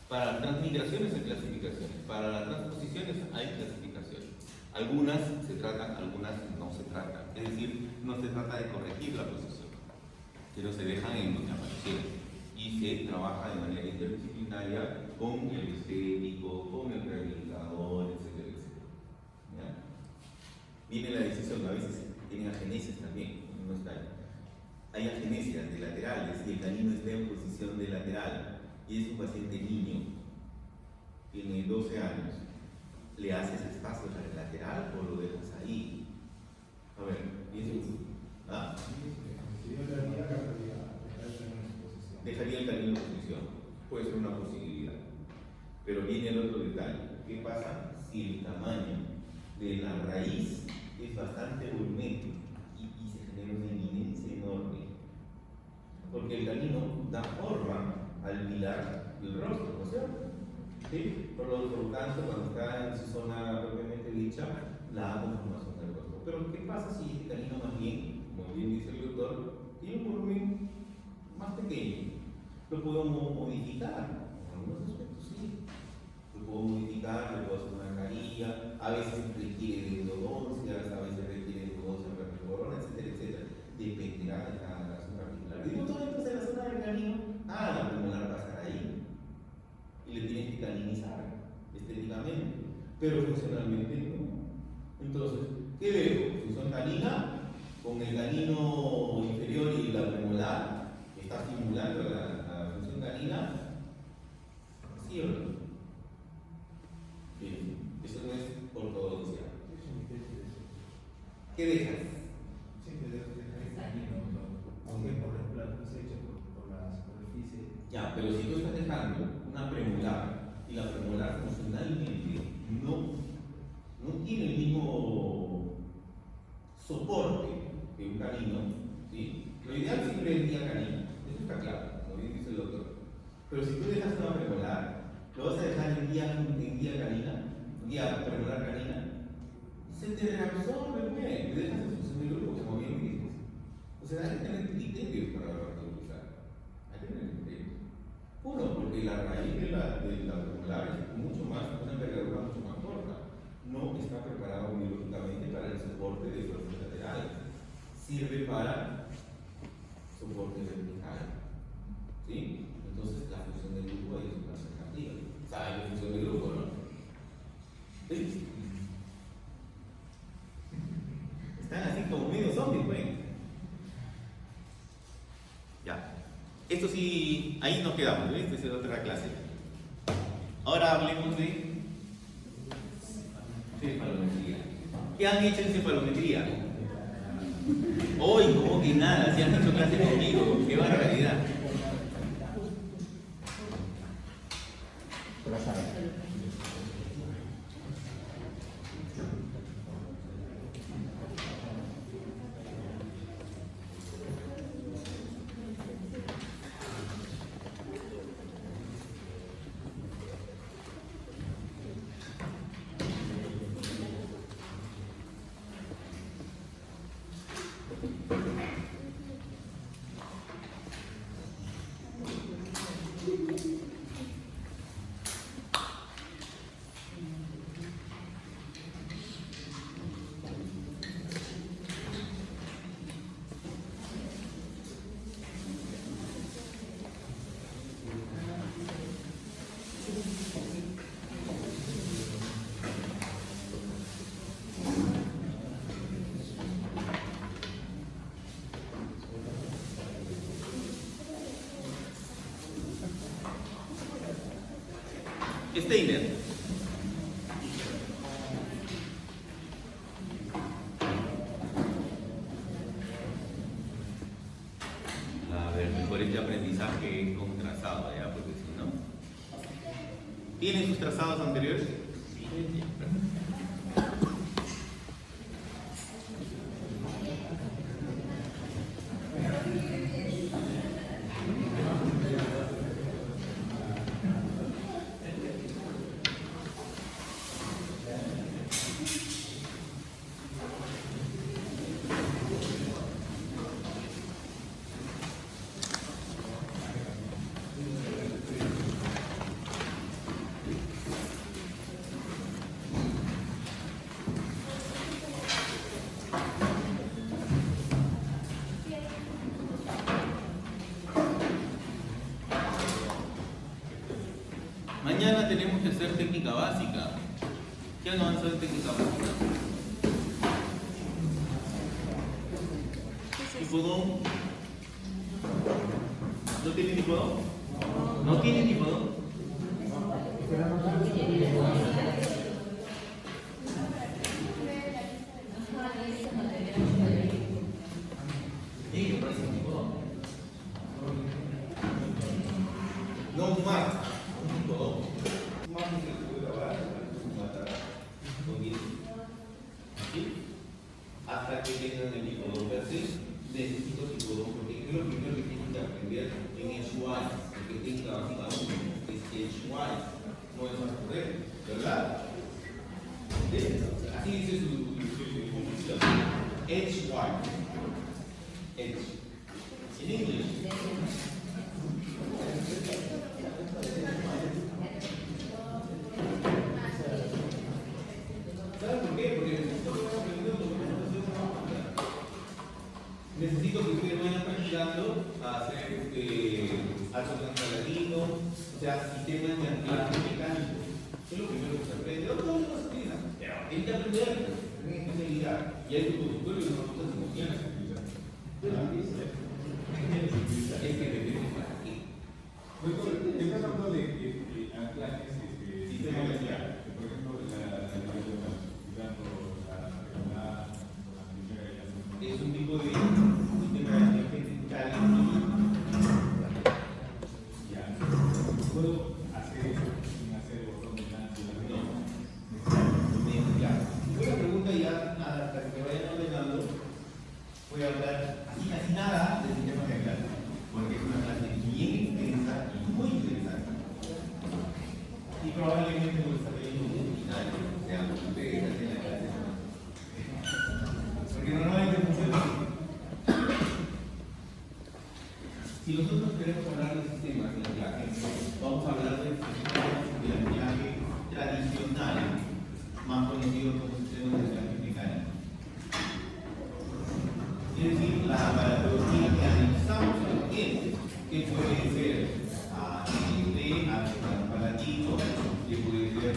Para las transmigraciones hay clasificaciones, para las transposiciones hay clasificaciones. Algunas se tratan, algunas no se tratan. Es decir, no se trata de corregir la posición, pero se dejan en donde aparecieron. Y se trabaja de manera interdisciplinaria con el estético, con el rehabilitador, etcétera, etcétera. ¿Ya? Viene la decisión, a veces tienen agenesis también, no está ahí. Hay agenesias de laterales y el canino está en posición de lateral y es un paciente niño, tiene 12 años. ¿Le haces espacio para el lateral o lo dejas ahí? A ver, ¿y eso? ¿Ah? Dejaría el canino en posición, puede ser una posibilidad. Pero viene el otro detalle. ¿Qué pasa si el tamaño de la raíz es bastante volumétrico y se genera una eminencia enorme? Porque el canino da forma al pilar del rostro, ¿no es cierto? ¿Sí? Por lo tanto, cuando está en su zona propiamente dicha, la conformación del rostro. Pero ¿qué pasa si el canino más bien, como bien dice el doctor, tiene un volumen más pequeño? Lo puedo modificar, en algunos aspectos sí. Lo puedo modificar, le puedo hacer una carilla, a veces requiere de endodoncias, a veces requiere de endodoncia corona, etcétera, etcétera. Dependerá de cada zona articular. Y no todo entonces en la zona del canino, la premolar va a estar ahí. Y le tienes que caninizar estéticamente, pero funcionalmente no. Entonces, ¿qué veo? Función canina, con el canino inferior y la premolar, que está estimulando la función canina, ¿sí o no? Bien, eso no es ortodoncia. ¿Qué dejas? Aunque por ejemplo es hecho por la superficie. Ya, pero si tú estás dejando una premolar y la premolar funcionalmente no tiene el mismo soporte que un canino, ¿sí? Lo ideal siempre es guía canina, eso está claro, como bien dice el doctor. Pero si tú dejas una premolar, lo vas a dejar en guía canina, guía premolar canina, se te reabsorbe, le dejas en función de grupo, como bien dices. O sea, hay que tener criterios para reutilizar. Hay que tener criterios. Uno, porque la raíz de la premolar es mucho más, una envergadura mucho más corta. No está preparado biológicamente para el soporte de fuerzas laterales. Sirve para soporte vertical. ¿Sí? Entonces, la función del grupo ahí es una alternativa. ¿Saben la función del grupo, no? ¿Sí? Están así como medio zombies, güey. Ya. Esto sí, ahí nos quedamos, ¿ves? Esta es otra clase. Ahora hablemos de cefalometría. ¿Qué han hecho en cefalometría? Hoy, como que nada, si han hecho clase conmigo, qué barbaridad. Steiner. A ver, mejor este aprendizaje con trazado, ya, porque si no. ¿Tienen sus trazados anteriores? Sí. mañana tenemos que hacer técnica básica. ¿Qué han avanzado en técnica básica? ¿Hipodón? ¿No tiene hipodón? ¿No tiene hipodón? Sí, me parece un hipodón. No un mar, un hipodón. Un mar no se puede grabar, matar. ¿Sí? Hasta que tengan el hipodón per se, necesito el hipodón, porque es lo primero que tienen que aprender en el Schweiz, porque técnica básica 1 es el Schweiz, no es más correr, ¿verdad? Así dice su función. El Schweiz. Edge. In English. ¿Saben por qué? Porque necesito que vayan aprendiendo documentación rápida. Necesito que ustedes vayan practicando a hacer alto transpalatino, o sea, sistemas de anclaje mecánico. Eso es lo primero que se aprende. Otro no se aprende, pero hay que aprender, tienen especialidad. Y hay un tutorial y una cosa emociones. Es que depende para qué. Estás hablando de anclajes, sistemas de anclaje. Por ejemplo, es un tipo de sistema de anclaje caliente. Ya. ¿Puedo hacer eso sin hacer el botón de lanza? No. Ya. Una pregunta ya hasta que vayan ordenando. Voy a hablar así nada del sistema de anclaje, porque es una clase bien extensa y muy interesante. Y probablemente no está leyendo un final, o sea, ustedes hacen la clase. Porque normalmente funciona así. Si nosotros queremos hablar de sistemas de anclaje, vamos a hablar de sistemas de anclaje tradicionales, más conocidos como sistemas de anclaje mecánico. Es decir, la aparatología que analizamos en los dientes, que puede ser transpalatino, que puede ser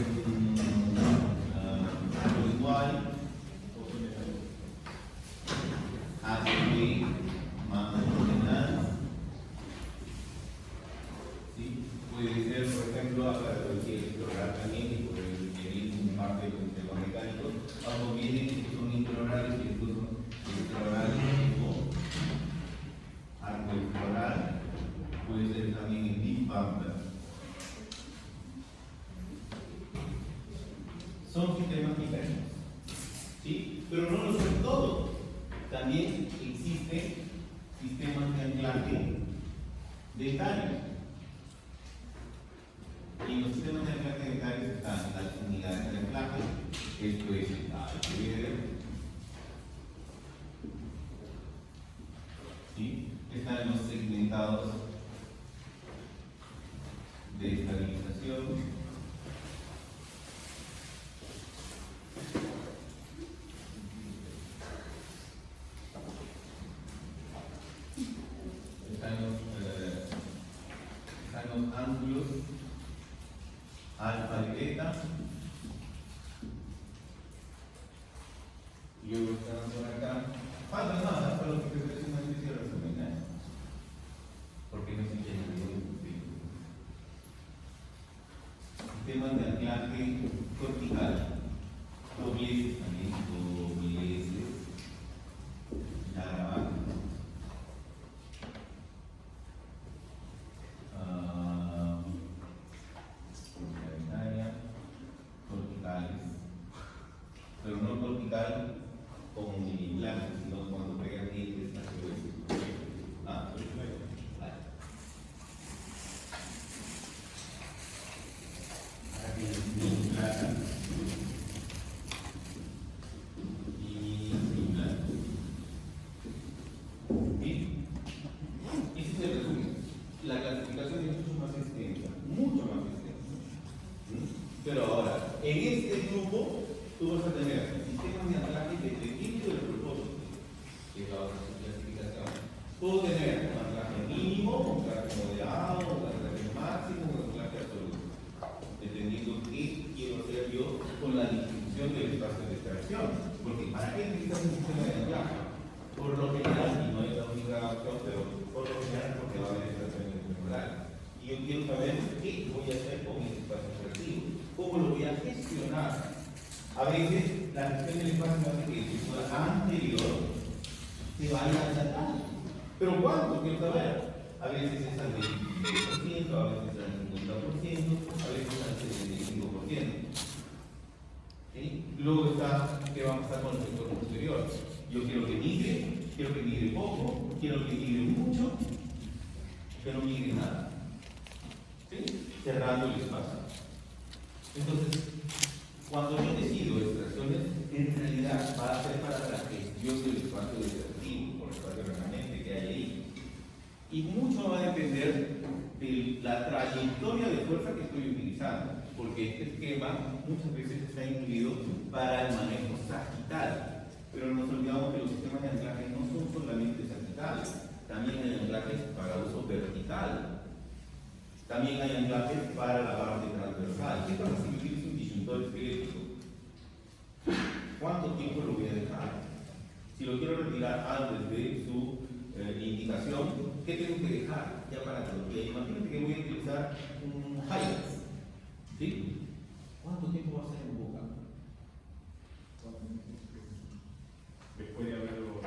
algo igual, HB, mando ordenal, ¿sí? Puede ser, por ejemplo, aparatología explorar también, que puede requerir un parte de los mecánicos, aunque vienen que son intraorales y estos son extraorales tipo arco explorar, puede ser también en deep bumper. Son sistemas mecánicos, ¿sí? Pero no lo son todos. También existen sistemas de anclaje dentarios. Y en los sistemas de anclaje dentarios están las unidades de anclaje, esto es el AHR, ¿sí? Están los segmentados de estabilización. Están los ángulos alfa y beta. Luego están por acá. Falta nada para lo que es una especie de resumen, porque no se quiere sistemas de anclaje cortical, dobleces también, dobleces, ya corticales, pero no cortical con implantes, sino cuando pegan dientes hacia el La clasificación es mucho más extensa, pero ahora, en este grupo tú vas a tener sistemas de anclaje dependiendo del propósito, que es la otra clasificación. Puedo tener un anclaje mínimo, un anclaje moderado, un anclaje máximo, un anclaje absoluto. con la distribución del espacio de extracción. Porque ¿para qué necesitas un sistema de anclaje? Por lo general, y no es la única opción, pero por lo general porque va a haber extracciones temporales. Y yo quiero saber qué voy a hacer con ese espacio extractivo, cómo lo voy a gestionar. A veces la gestión del espacio hace que el sector anterior se vaya a saltar. Pero ¿cuánto? Quiero saber. A veces es al 25%, a veces al 50%, a veces al 75%. ¿Sí? Luego está qué va a pasar con el sector posterior. Yo quiero que migre poco, quiero que migre mucho, que no migre nada. ¿Sí? Cerrando el espacio. Entonces, cuando yo decido extracciones, en realidad va a ser para la gestión del espacio extractivo, por el espacio remanente que hay ahí. Y mucho va a depender de la trayectoria de fuerza que estoy utilizando, porque este esquema muchas veces está incluido para el manejo sagital, pero nos olvidamos que los sistemas de anclaje no son solamente sagitales, también hay anclajes para uso vertical, también hay anclajes para la parte transversal. ¿Qué pasa si utilizo un disyuntor esquelético? ¿Cuánto tiempo lo voy a dejar? Si lo quiero retirar antes de su indicación, ¿qué tengo que dejar ya para que lo vea? Imagínate que voy a utilizar un Hilux, ¿sí? ¿Cuánto tiempo va a ser en boca? Después de haberlo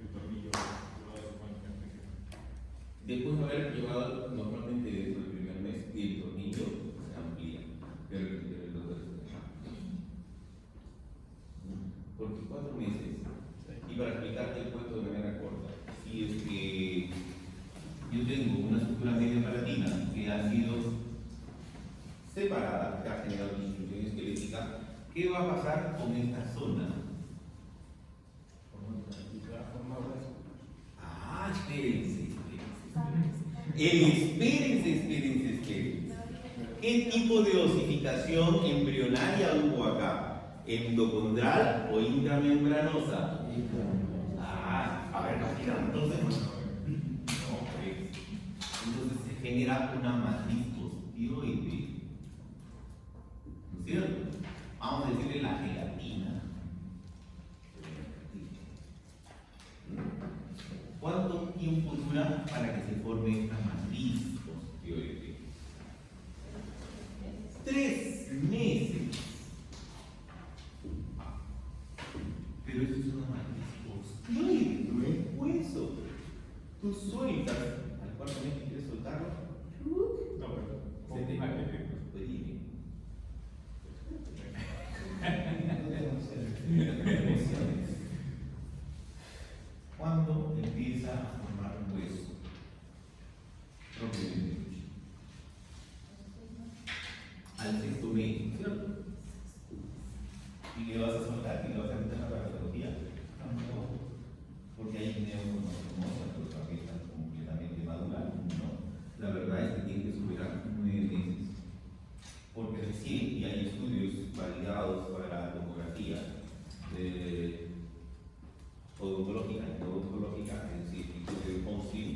el tornillo llevado Después de haber llevado normalmente dentro del primer mes el tornillo se amplía, pero el otro porque 4 meses. Y para explicarte el cuento de manera corta, si es que yo tengo una estructura media palatina que ha sido separada, que ha generado distribución esquelética, ¿qué va a pasar con esta zona? Ah, espérense. Espérense. ¿Qué tipo de osificación embrionaria hubo acá? ¿Endocondral o intramembranosa? A ver, entonces, entonces se genera una matriz ostioide, ¿no es cierto? Vamos a decirle la gelatina. ¿Cuánto tiempo dura para que se forme esta matriz ostioide? 3 meses. Pero eso es una matriz ostioide, no es hueso. Tú sueltas al cuarto mes que quieres soltarlo. No, pero Se te deprime. ¿Cuándo empieza a formar un hueso? Propiamente dicho. Al 6º mes, ¿cierto? Y le vas a soltar y le vas a meter la patología. No, porque hay neoformosa, pero todavía está completamente madura. No, la verdad es que tiene que superar 9 meses. Porque recién, y hay estudios validados para la tomografía odontológica, es decir, estudio de Honskin,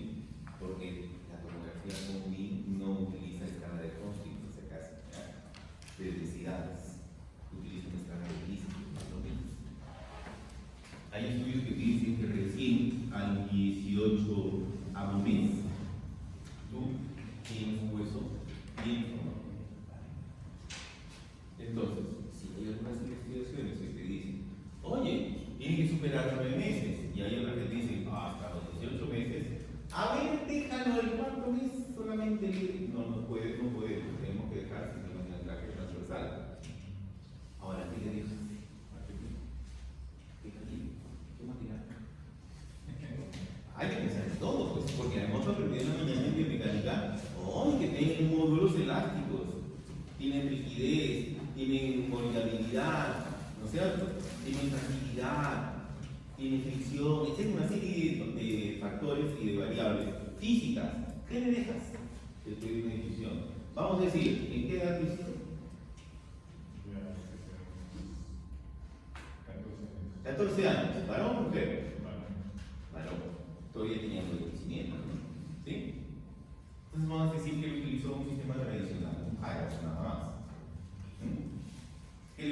porque la tomografía Honskin no utiliza escala de Honskin, no se casi de densidades, utiliza una escala de Gleason, lo mismo. Hay estudios que dicen que recién al 18 mes tú tienes un hueso bien formado. Entonces, si hay algunas investigaciones que te dicen, oye, tiene que superar 9 meses, y hay otras que te dicen, hasta los 18 meses, a ver, déjalo el 4º mes solamente libre. No puede, tenemos que dejar sistema de anclaje transversal. Ahora, ¿qué le dices? ¿Qué material? Hay que pensar en todo, pues, porque hemos aprendido en la mañana en biomecánica, que tienen módulos elásticos, tienen rigidez, tienen moldeabilidad, ¿no es cierto? Tienen fragilidad, tienen fricción, etc. Una serie de factores y de variables físicas. ¿Qué le dejas después de una decisión? Vamos a decir, ¿en qué edad lo hiciste? 14 años, ¿varón o mujer? Varón. Todavía tenía conocimiento, ¿no? ¿Sí? Entonces vamos a decir que él utilizó un sistema tradicional, un Hilux nada más. ¿Qué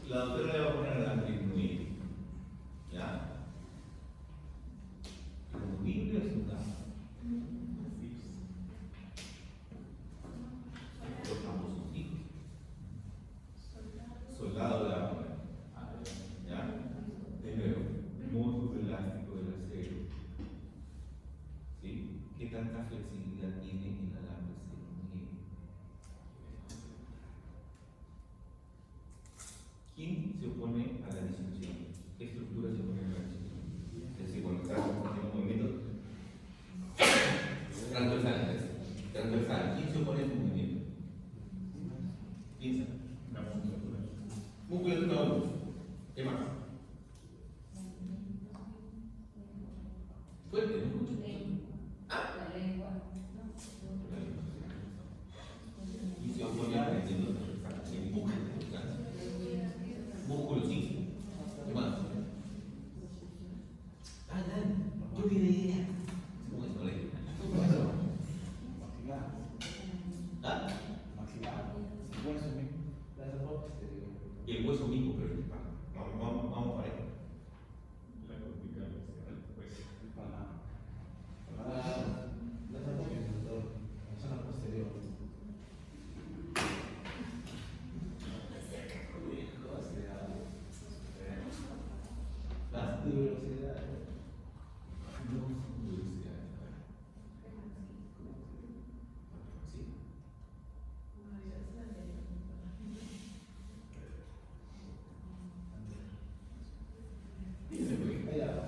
La doctora le va a poner alambre inmovible. ¿Ya? Inmovible o soldado. Los famosos hijos. Soldado le va a poner. ¿Ya? De nuevo, módulo elástico del acero. ¿Sí? ¿Qué tanta flexibilidad tiene el alambre inmovible? ¿Quién se opone a la disfunción? ¿Qué estructura se opone a la disfunción? Es decir, cuando estás haciendo movimientos transversales. ¿Quién se opone a este movimiento? Piensa. Musculatura 1. ¿Qué más? Fuerte, ¿no? La lengua. Y se opone al movimiento transversal. Empuja. Músculo 5. ¿Qué más? Ah, dale. Yo vi de idea. ¿Cómo es colegio? Maxilar. ¿Ah? Maxilar. Bueno, eso mismo. El hueso mismo, pero el espalda. Vamos para ahí. La cortical, pues. La zona posterior. Las Velocidad. no son velocidades. Sí.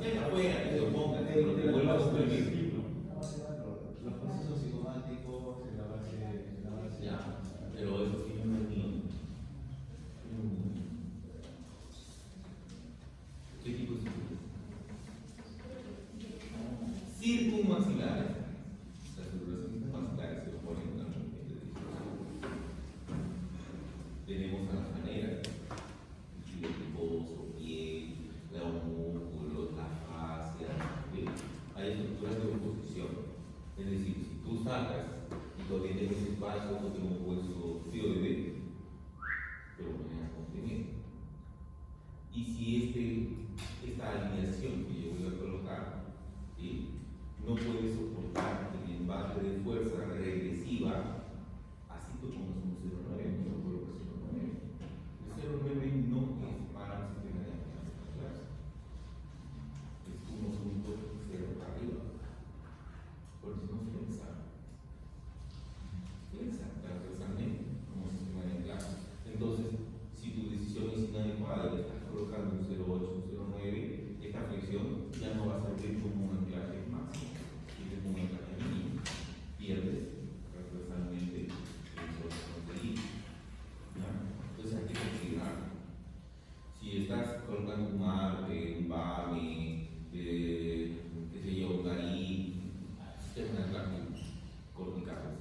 Ya afuera, que se opongan, que no te vuelvas a suprimir. Los procesos psicomáticos, la base. Ya, pero eso sí no es mío. ¿Qué tipo de circunmaxilares? Circunmaxilares. Las estructuras circunmaxilares se oponen a la movimiento de disfunción. Tenemos a las maneras, el filo triposo, piel, los músculos, la fascia, ¿sí? Hay estructuras de oposición. Es decir, si tú sacas y todavía tienes espacio, no tengo un hueso sí o bebé, pero maneras comprimido. Y si esta alineación que yo voy a colocar, ¿sí? No puede soportar el embate de fuerza regresiva, así tú pones un 0,9, no coloco 0,9. El 0,9 no es para un sistema de amenazas. Es 1.0 arriba. Por eso no piensa transversalmente como un sistema de amenazas. Entonces, si tu decisión es inadecuada y estás colocando un 0,8, un 0,9, esta flexión ya no va a servir como un anclaje máximo, sino como un anclaje mínimo. Pierdes transversalmente el sostén de línea. Entonces hay que considerarlo. Si estás colocando un arte, un bame, qué sé yo, un garí, es un anclaje cortical.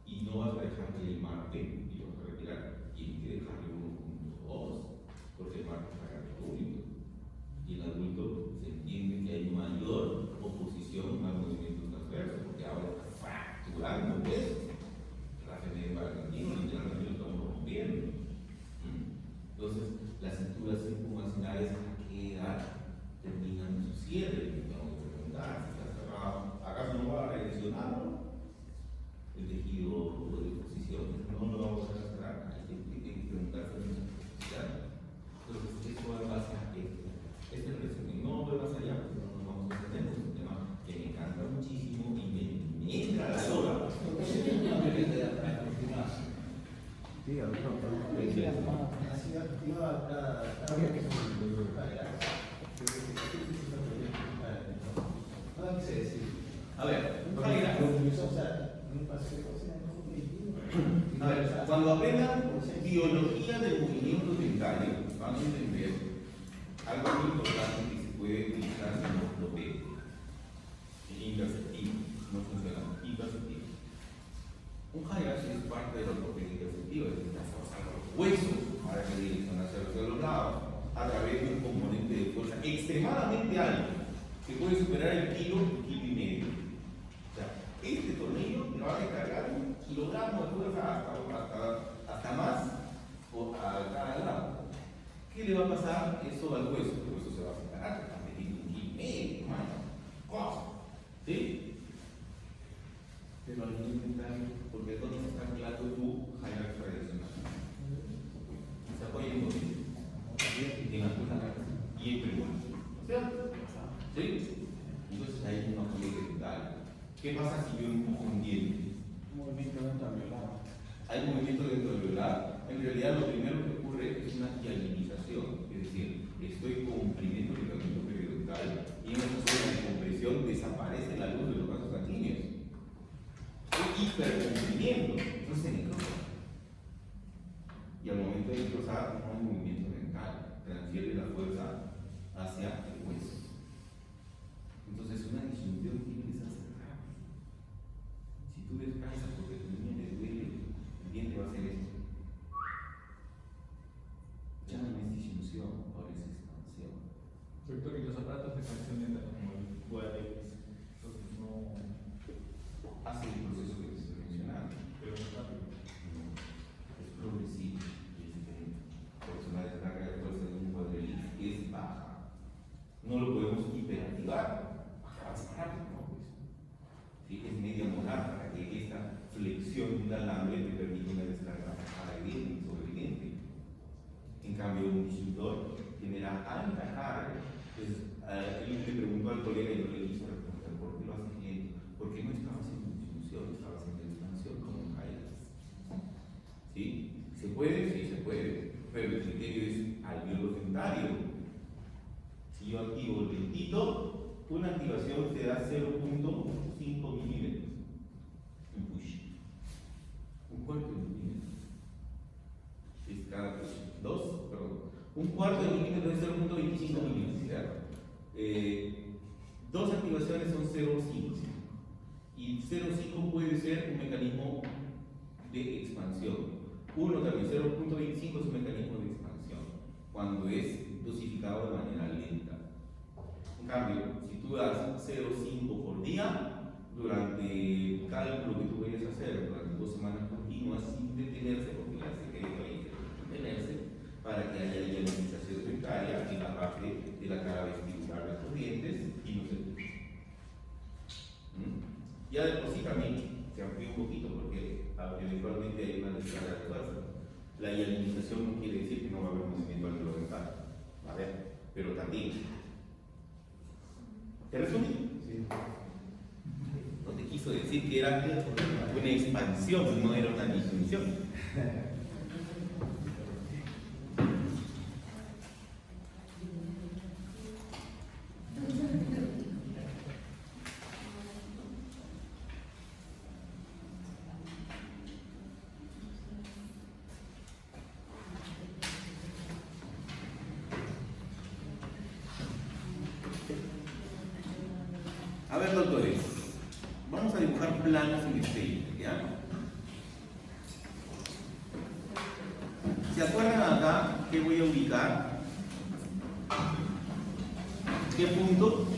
Y no vas a dejar que el marte, y lo vas a retirar, tienes que dejarle 1.2, porque el marte está público. Y el adulto se entiende que hay mayor oposición al movimiento transverso, porque ahora está fracturando eso. La genera Valentino, literalmente lo estamos rompiendo. Entonces, las estructuras circunmaxilares, ¿a qué edad terminan su cierre? Tengo que preguntar si está cerrado. ¿Acaso no va a regresionar el tejido de posición? No lo vamos a cerrar. Hay que preguntarse en esa posición. Entonces, esto va a base a esto. Este es el resumen. No voy más allá, porque no nos vamos a entender. Es un tema que me encanta muchísimo y me entra a la hora. Sí, así activa cada nada quise decir. A ver, mira. A ver, cuando aprendan biología del movimiento dentario, van a entender algo muy importante que se puede utilizar en los ortopedia. El interceptivo, no funciona. Interceptivo. Un highlight es parte de la ortopedia interceptiva, es decir, forzando los huesos para que dirección hacia los lados a través de un componente de fuerza extremadamente alto que puede superar el kilo y medio. O sea, este tornillo le va a descargar 1 kilogramo de fuerza hasta más o a cada lado. ¿qué va a pasar? Eso al hueso, el hueso se va a separar, se va a meter un kilo y medio, cosa. ¿Sí? Pero al nivel mental, porque es donde se está anclando tu hierarquía tradicional. Se apoya en dos en alguna y en primera. ¿Cierto? ¿Sí? Entonces hay una apoyo mental. ¿Qué pasa si yo empujo un diente? Un movimiento dentro del velado. Hay movimiento dentro del velar. En realidad lo primero que ocurre es una hialinización, es decir, estoy comprimiendo el ligamento periodontal y en esa zona de compresión desaparece la luz de los vasos sanguíneos. Estoy hipercomprimiendo, entonces se necrosa. Y al momento de necrosar no hay movimiento mental, transfiere la fuerza hacia el hueso. Entonces una disyunción tiene que ser cerrada. Si tú descansas porque tu niño te duele, el diente va a hacer esto. Ya no es disyunción, ahora es expansión. Doctor, y los aparatos de expansión dental como el Cuadex, entonces no. Hace el proceso que te estoy mencionando, Pero no rápido. no, es progresivo y es diferente. Por eso la descarga de fuerza de un cuadril es baja. No lo podemos hiperactivar, avanza rápido, ¿no? Pues, ¿sí? Es media molar para que esta flexión del alambre te permita una descarga sobreviviente. En cambio, un disyuntor genera alta carga. Entonces, él le preguntó al colega y yo le hice responder, ¿por qué lo haces lento? ¿Por qué no estaba haciendo disyunción, estaba haciendo expansión como un Highlands? ¿Sí? ¿Se puede? Sí, se puede. Pero el criterio es alveolo dentario. Si yo activo el lentito, una activación te da 0.5 milímetros en push. Un cuarto de milímetro. Es cada push. Un cuarto de milímetro es 0.25 milímetros. ¿Cierto? Dos activaciones son 0.5. Y 0.5 puede ser un mecanismo de expansión. Uno también, 0.25 es un mecanismo de expansión, cuando es dosificado de manera lenta. En cambio, si tú das 0.5 por día, durante el cálculo que tú vayas a hacer, durante 2 semanas continuas, sin detenerse, porque la secreto ahí es detenerse, para que haya hialinización dentaria en la parte de la cara vestibular de los dientes y no se escuche. Ya de por sí también se amplió un poquito porque eventualmente hay una descarga de fuerza. La hialinización no quiere decir que no va a haber movimiento alveolo-dental. Va a haber, pero también. ¿Te resumí? Sí. No te quiso decir que era una expansión, no era una disyunción. A ver, doctores, vamos a dibujar planos en este, ¿ya? ¿Se acuerdan acá que voy a ubicar? ¿Qué punto?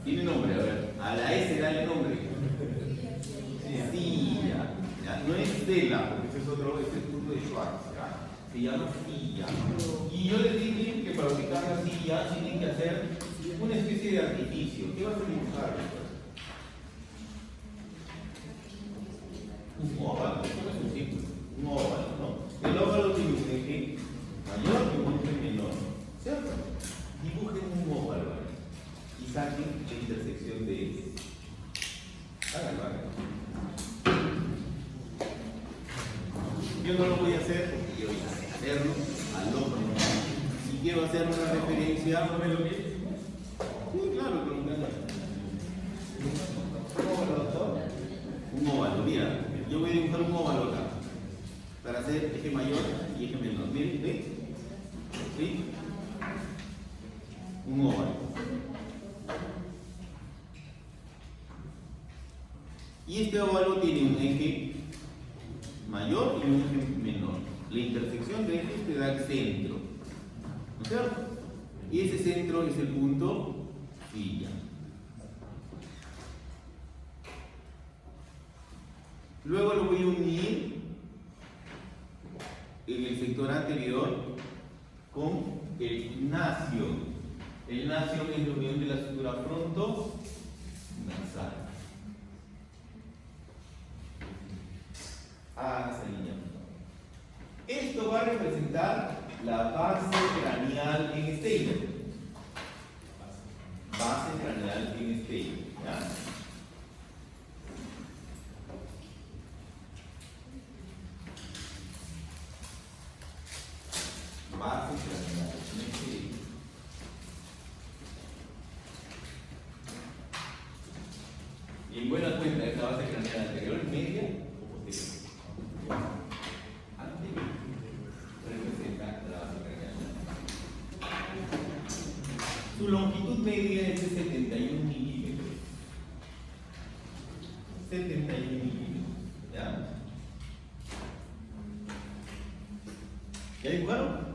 Tiene nombre, a ver. A la S dale nombre. Silla. ¿Ya? No es Stella, porque ese es otro, este es el punto de Schwarz, ¿ya? Se llama silla. Y yo les dije que para ubicar la silla tienen que hacer una especie de artificio. ¿Qué vas a dibujar? Un óvalo, no es un círculo, un óvalo, ¿no? El óvalo tiene un eje mayor y un eje menor, ¿cierto? Dibujen un óvalo ahí y saquen la intersección de ellos. Háganlo, háganlo. Yo no lo voy a hacer porque yo voy a hacerlo al otro. Si quiero hacer una referencia, ¿no me lo ves? Sí, claro, con un óvalo. Un óvalo, mira, yo voy a dibujar un óvalo acá para hacer eje mayor y eje menor. Miren, ¿ven? ¿Sí? Un óvalo. Y este óvalo tiene un eje mayor y un eje menor. La intersección de ejes te da el centro, ¿no es cierto? Y ese centro es el punto silla. Luego lo voy a unir en el sector anterior con el nacio. El nacio es la unión de la sutura frontonasal. Esa línea. Esto va a representar la base craneal en Steiner. Base craneal en Steiner. ¿Ya? Base craneal en Steiner. Y en buena cuenta, esta base craneal anterior, media o posterior. Anterior representa la base craneal. Su longitud media es de 71 milímetros. 71 milímetros. ¿Ya? ¿Ya dibujaron?